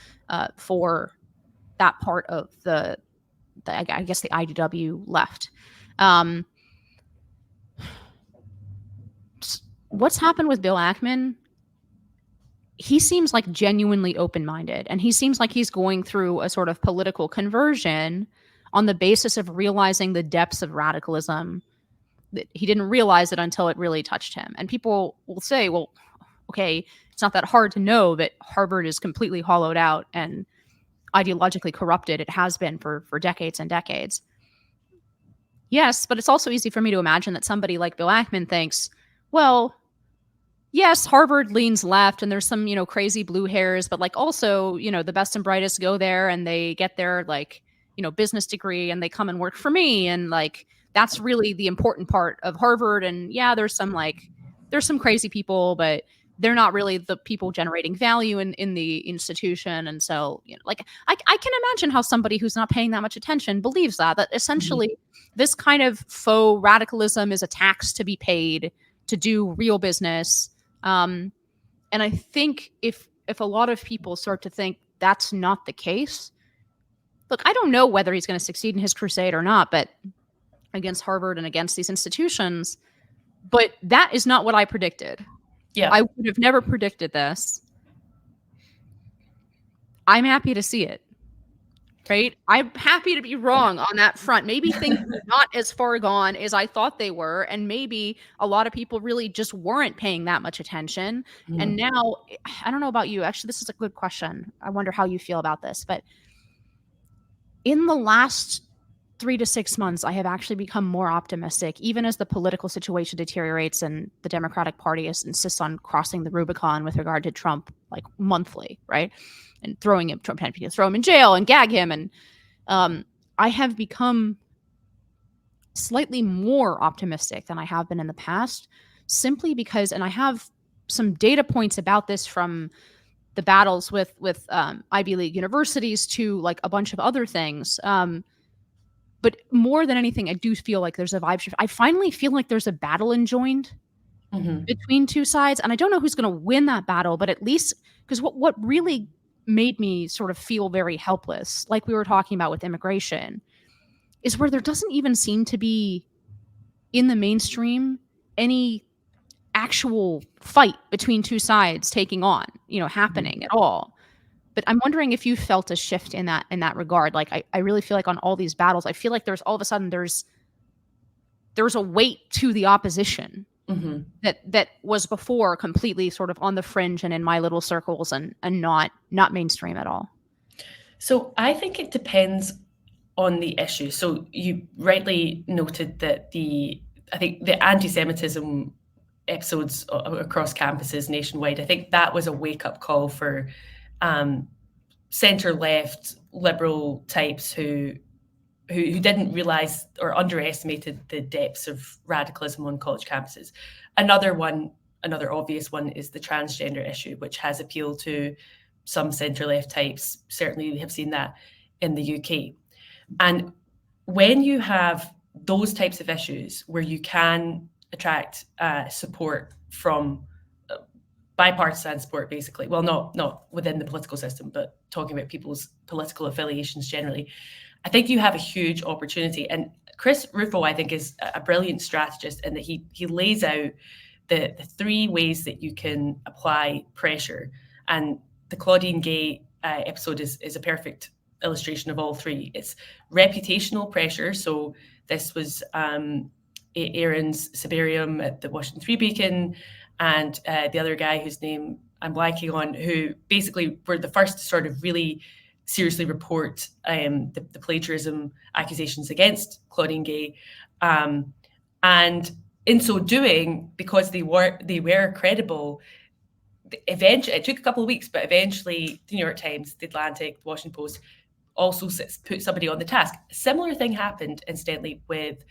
for that part of the I guess the IDW left. What's happened with Bill Ackman? He seems like genuinely open-minded, and he seems like he's going through a sort of political conversion on the basis of realizing the depths of radicalism he didn't realize it until it really touched him. And people will say, well, okay, it's not that hard to know that Harvard is completely hollowed out and ideologically corrupted. It has been for decades and decades. Yes, but it's also easy for me to imagine that somebody like Bill Ackman thinks, well, yes, Harvard leans left and there's some, crazy blue hairs, but like also, the best and brightest go there and they get their like, business degree and they come and work for me. And like, that's really the important part of Harvard. And yeah, there's some crazy people, but they're not really the people generating value in the institution. And so, like I can imagine how somebody who's not paying that much attention believes that essentially this kind of faux radicalism is a tax to be paid to do real business. And I think if a lot of people start to think that's not the case, look, I don't know whether he's going to succeed in his crusade or not, but against Harvard and against these institutions, but that is not what I predicted. Yeah. I would have never predicted this. I'm happy to see it. Right? I'm happy to be wrong on that front. Maybe things are not as far gone as I thought they were. And maybe a lot of people really just weren't paying that much attention. Mm. And now, I don't know about you. Actually, this is a good question. I wonder how you feel about this. But in the last 3 to 6 months, I have actually become more optimistic, even as the political situation deteriorates and the Democratic Party insists on crossing the Rubicon with regard to Trump, like monthly, right? And throwing him, throw him in jail and gag him. And I have become slightly more optimistic than I have been in the past, simply because, and I have some data points about this from the battles with Ivy League universities to like a bunch of other things. But more than anything, I do feel like there's a vibe shift. I finally feel like there's a battle enjoined between two sides. And I don't know who's going to win that battle, but at least, because what really made me sort of feel very helpless, like we were talking about with immigration, is where there doesn't even seem to be in the mainstream any actual fight between two sides happening at all. But I'm wondering if you felt a shift in that regard. Like I really feel like on all these battles, I feel like there's all of a sudden there's a weight to the opposition that was before completely sort of on the fringe and in my little circles and not mainstream at all. So I think it depends on the issue. So you rightly noted that I think the anti-Semitism episodes across campuses nationwide, I think that was a wake-up call for center-left liberal types who didn't realize or underestimated the depths of radicalism on college campuses. Another obvious one is the transgender issue, which has appealed to some center-left types. Certainly we have seen that in the UK. And when you have those types of issues where you can attract support from bipartisan support, basically, well, not within the political system, but talking about people's political affiliations generally, I think you have a huge opportunity. And Chris Rufo, I think, is a brilliant strategist in that he lays out the 3 ways that you can apply pressure. And the Claudine Gay episode is a perfect illustration of all 3. It's reputational pressure. So this was Aaron's Siberium at the Washington Free Beacon, and the other guy whose name I'm blanking on, who basically were the first to sort of really seriously report the plagiarism accusations against Claudine Gay. And in so doing, because they were credible, eventually, it took a couple of weeks, but eventually the New York Times, the Atlantic, the Washington Post also put somebody on the task. A similar thing happened, incidentally, with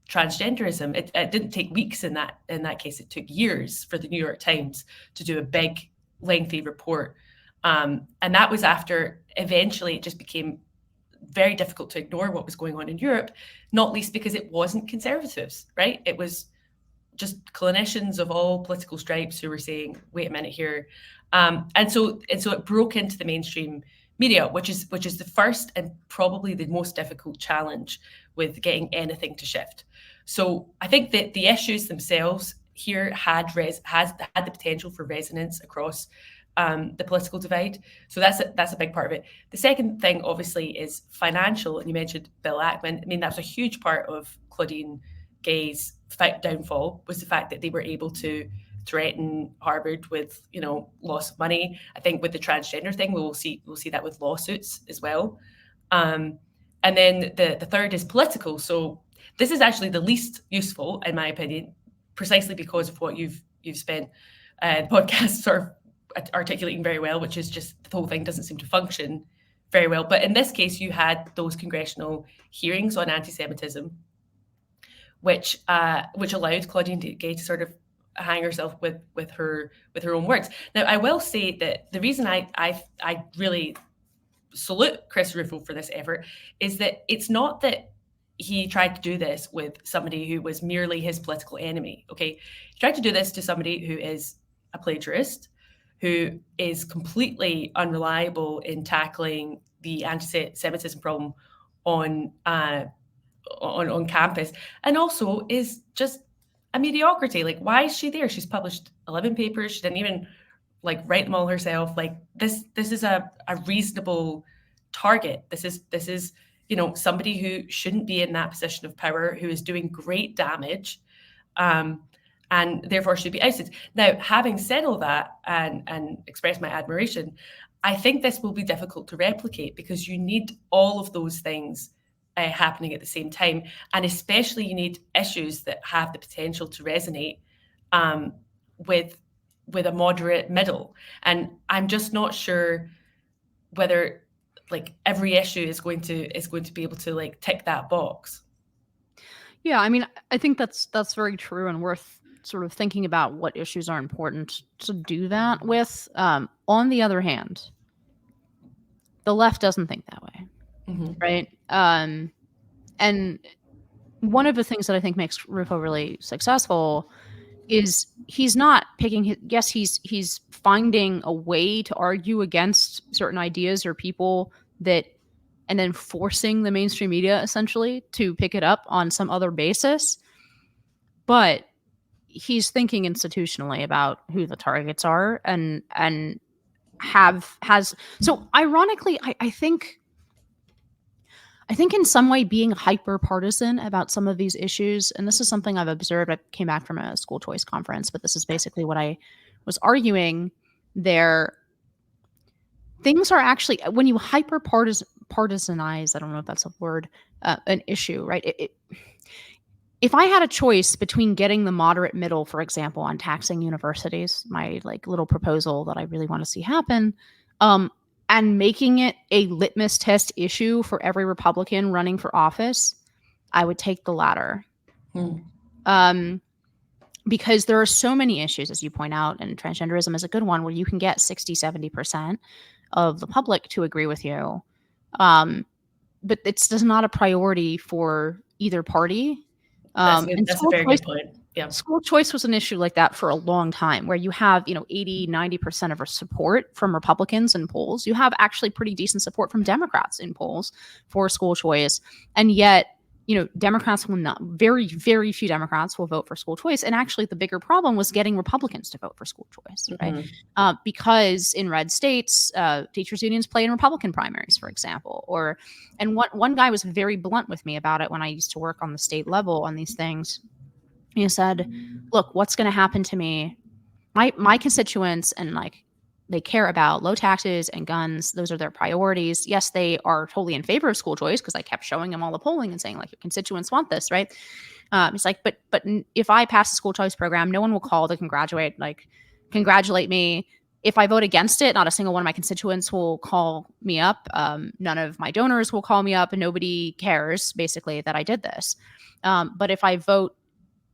transgenderism. It didn't take weeks in that case. It took years for the New York Times to do a big, lengthy report. And that was after eventually it just became very difficult to ignore what was going on in Europe, not least because it wasn't conservatives, right? It was just clinicians of all political stripes who were saying, wait a minute here. And so it broke into the mainstream media, which is the first and probably the most difficult challenge with getting anything to shift. So I think that the issues themselves here had the potential for resonance across the political divide. So that's a big part of it. The second thing, obviously, is financial. And you mentioned Bill Ackman. I mean, that was a huge part of Claudine gays' downfall was the fact that they were able to threaten Harvard with, loss of money. I think with the transgender thing, we'll see that with lawsuits as well. And then the third is political. So this is actually the least useful, in my opinion, precisely because of what you've spent the podcast sort of articulating very well, which is just the whole thing doesn't seem to function very well. But in this case, you had those congressional hearings on anti-Semitism, which allowed Claudine Gay to sort of hang herself with her own words. Now, I will say that the reason I really salute Chris Rufo for this effort is that it's not that he tried to do this with somebody who was merely his political enemy. Okay, he tried to do this to somebody who is a plagiarist, who is completely unreliable in tackling the anti-Semitism problem on campus, and also is just a mediocrity. Like, why is she there? She's published 11 papers. She didn't even write them all herself. Like, this is a reasonable target. This is somebody who shouldn't be in that position of power, who is doing great damage, and therefore should be ousted. Now, having said all that and expressed my admiration, I think this will be difficult to replicate because you need all of those things happening at the same time, and especially you need issues that have the potential to resonate with a moderate middle. And I'm just not sure whether every issue is going to be able to tick that box. Yeah, I mean, I think that's very true and worth sort of thinking about what issues are important to do that with. On the other hand, the left doesn't think that way, right? And one of the things that I think makes Rufo really successful is he's not picking he's finding a way to argue against certain ideas or people and then forcing the mainstream media essentially to pick it up on some other basis. But he's thinking institutionally about who the targets are and has. So ironically, I think in some way being hyper partisan about some of these issues, and this is something I've observed. I came back from a school choice conference, but this is basically what I was arguing there. Things are actually, when you hyper partisanize, I don't know if that's a word, an issue, right? If I had a choice between getting the moderate middle, for example, on taxing universities, my little proposal that I really want to see happen, and making it a litmus test issue for every Republican running for office, I would take the latter. Because there are so many issues, as you point out, and transgenderism is a good one, where you can get 60, 70% of the public to agree with you. But it's just not a priority for either party. That's a very good point. Yeah. School choice was an issue like that for a long time, where you have, 80, 90% of support from Republicans in polls. You have actually pretty decent support from Democrats in polls for school choice. And yet, Democrats will not, very, very few Democrats will vote for school choice. And actually the bigger problem was getting Republicans to vote for school choice, right? Because in red states, teachers unions play in Republican primaries, for example, and one guy was very blunt with me about it when I used to work on the state level on these things. He said, look, what's going to happen to me? My constituents, and they care about low taxes and guns. Those are their priorities. Yes, they are totally in favor of school choice because I kept showing them all the polling and saying your constituents want this, right? It's but if I pass the school choice program, no one will call to congratulate me. If I vote against it, not a single one of my constituents will call me up. None of my donors will call me up, and nobody cares basically that I did this. But if I vote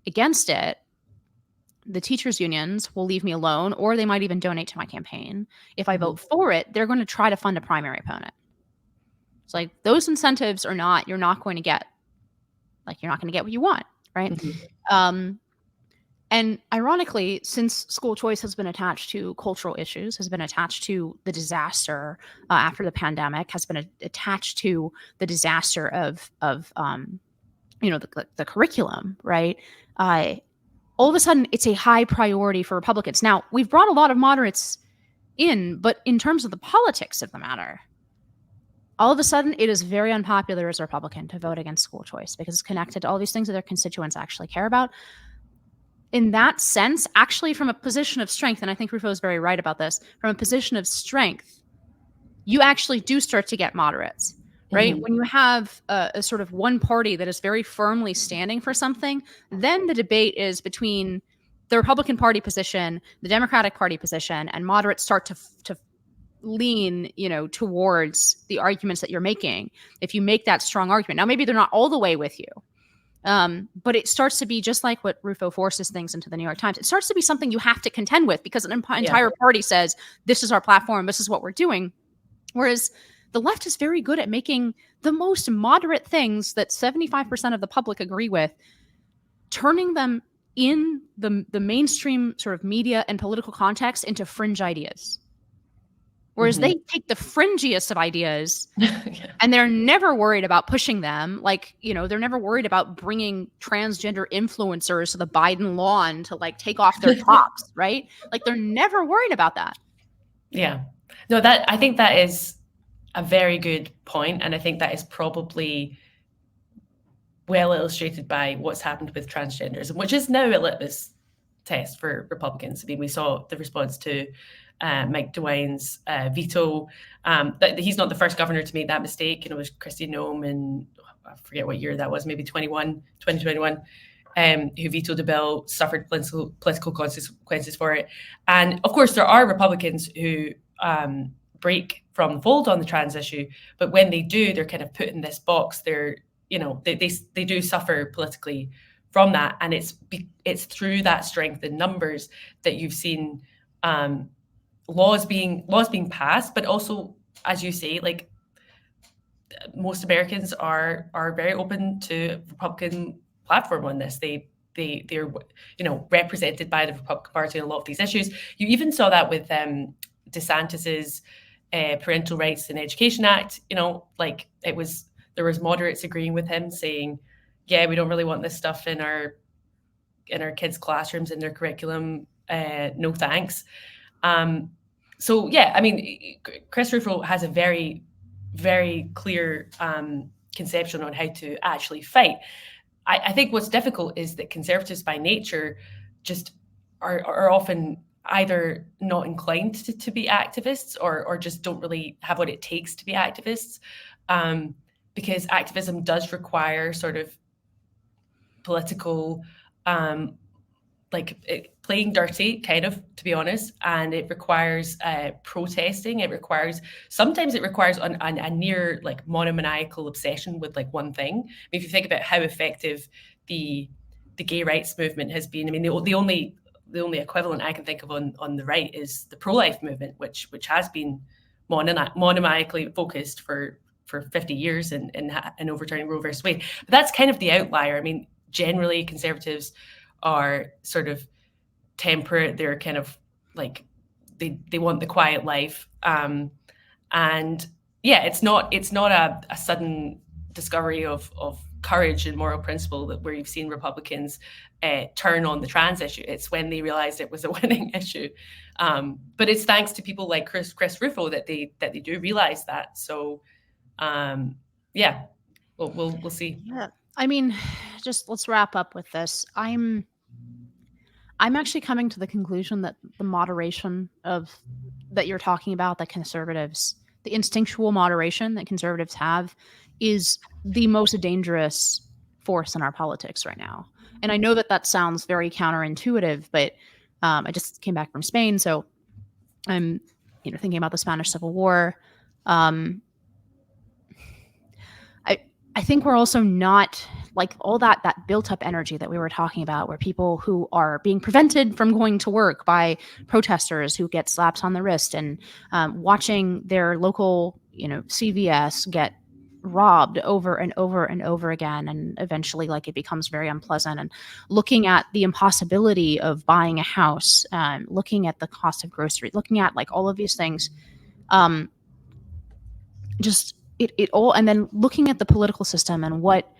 against it, the teachers unions will leave me alone, or they might even donate to my campaign. If I vote for it, they're going to try to fund a primary opponent. It's those incentives you're not going to get. You're not going to get what you want, right? And ironically, since school choice has been attached to cultural issues, has been attached to the disaster after the pandemic, has been attached to the disaster of the curriculum, right? All of a sudden, it's a high priority for Republicans. Now, we've brought a lot of moderates in, but in terms of the politics of the matter, all of a sudden it is very unpopular as a Republican to vote against school choice because it's connected to all these things that their constituents actually care about. In that sense, actually from a position of strength, and I think Rufo is very right about this, from a position of strength, you actually do start to get moderates, right? Mm-hmm. When you have a sort of one party that is very firmly standing for something, then the debate is between the Republican Party position, the Democratic Party position, and moderates start to lean, towards the arguments that you're making. If you make that strong argument, now maybe they're not all the way with you, but it starts to be just like what Rufo forces things into the New York Times. It starts to be something you have to contend with because an entire party says, this is our platform, this is what we're doing. Whereas the left is very good at making the most moderate things that 75% of the public agree with, turning them in the mainstream sort of media and political context into fringe ideas. Whereas they take the fringiest of ideas and they're never worried about pushing them. Like, they're never worried about bringing transgender influencers to the Biden lawn to like take off their tops, right? Like they're never worried about that. Yeah. No, I think that is a very good point. And I think that is probably well illustrated by what's happened with transgenderism, which is now a litmus test for Republicans. I mean, we saw the response to Mike DeWine's veto. That he's not the first governor to make that mistake. It was Kristi Noem in, I forget what year that was, maybe 2021, who vetoed a bill, suffered political consequences for it. And of course, there are Republicans who break from the fold on the trans issue, but when they do, they're kind of put in this box. They do suffer politically from that, and it's through that strength in numbers that you've seen laws being passed, but also, as you say, like most Americans are very open to Republican platform on this. They're represented by the Republican Party on a lot of these issues. You even saw that with DeSantis's Parental Rights and Education Act. There was moderates agreeing with him, saying, yeah, we don't really want this stuff in our kids' classrooms, in their curriculum. No thanks. So yeah, I mean, Chris Rufo has a very, very clear conception on how to actually fight. I think what's difficult is that conservatives by nature just are often either not inclined to be activists or just don't really have what it takes to be activists, because activism does require sort of political playing dirty, kind of, to be honest, and it requires protesting. Sometimes it requires a near like monomaniacal obsession with like one thing. I mean, if you think about how effective the gay rights movement has been, I mean, the only equivalent I can think of on the right is the pro-life movement, which has been monomaniacally focused for 50 years in overturning Roe versus Wade. But that's kind of the outlier. I mean, generally conservatives are sort of temperate. They're kind of like they want the quiet life, and yeah, it's not a sudden discovery of courage and moral principle that where you've seen Republicans turn on the trans issue. It's when they realized it was a winning issue, but it's thanks to people like Chris Rufo that they do realize that. So yeah, we'll see. Yeah. I mean, just let's wrap up with this. I'm actually coming to the conclusion that the moderation that you're talking about, that conservatives, the instinctual moderation that conservatives have, is the most dangerous force in our politics right now. And I know that sounds very counterintuitive, but I just came back from Spain, so I'm thinking about the Spanish Civil War. I think we're also not like all that built up energy that we were talking about, where people who are being prevented from going to work by protesters who get slaps on the wrist, and watching their local, CVS get robbed over and over and over again, and eventually like it becomes very unpleasant, and looking at the impossibility of buying a house, looking at the cost of groceries, looking at like all of these things, just it all, and then looking at the political system and what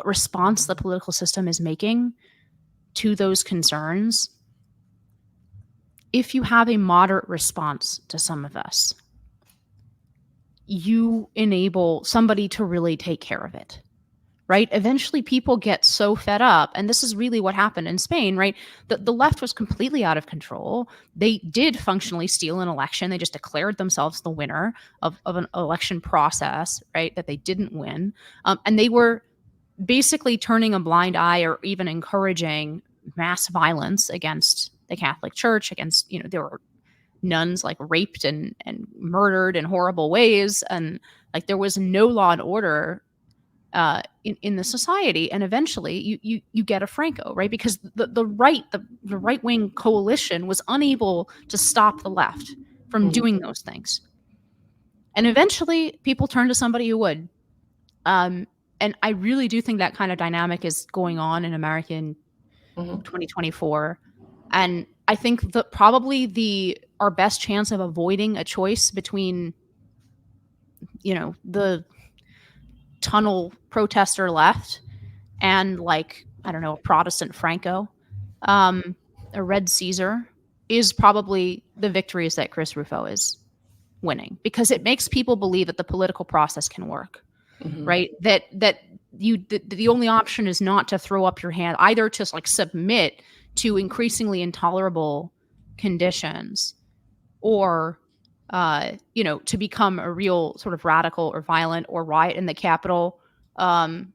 response the political system is making to those concerns. If you have a moderate response to some of this, you enable somebody to really take care of it. Right? Eventually people get so fed up, and this is really what happened in Spain, right? The left was completely out of control. They did functionally steal an election. They just declared themselves the winner of an election process, right? That they didn't win. And they were basically turning a blind eye or even encouraging mass violence against the Catholic Church, against, there were nuns like raped and murdered in horrible ways. And like there was no law and order in the society, and eventually you get a Franco, right? Because the right wing coalition was unable to stop the left from doing those things, and eventually people turn to somebody who would. And I really do think that kind of dynamic is going on in American 2024, and I think that probably our best chance of avoiding a choice between, the tunnel protester left and like, I don't know, a Protestant Franco, a red Caesar, is probably the victories that Chris Rufo is winning, because it makes people believe that the political process can work, right? That the only option is not to throw up your hand, either to like submit to increasingly intolerable conditions, or to become a real sort of radical or violent or riot in the Capitol. And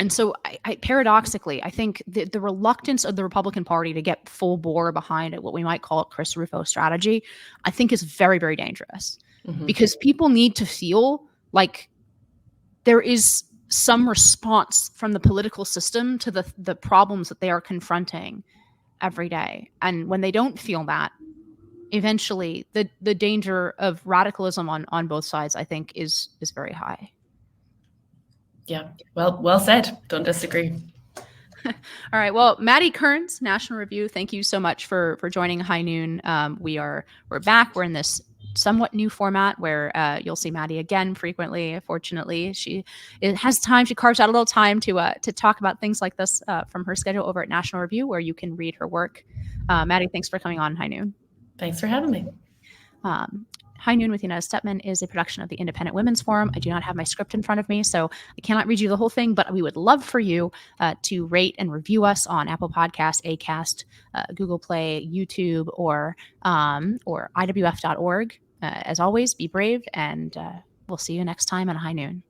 so I paradoxically, I think the reluctance of the Republican Party to get full bore behind it, what we might call a Chris Rufo strategy, I think is very, very dangerous, because people need to feel like there is some response from the political system to the problems that they are confronting every day. And when they don't feel that, eventually the danger of radicalism on both sides, I think, is very high. Yeah, well said. Don't disagree. All right. Well, Madeleine Kearns, National Review, thank you so much for joining High Noon. We're back. We're in this somewhat new format where you'll see Maddie again frequently. Fortunately, she has time. She carves out a little time to talk about things like this from her schedule over at National Review, where you can read her work. Maddie, thanks for coming on High Noon. Thanks for having me. High Noon with Inez Stepman is a production of the Independent Women's Forum. I do not have my script in front of me, so I cannot read you the whole thing, but we would love for you to rate and review us on Apple Podcasts, Acast, Google Play, YouTube, or IWF.org. As always, be brave, and we'll see you next time on High Noon.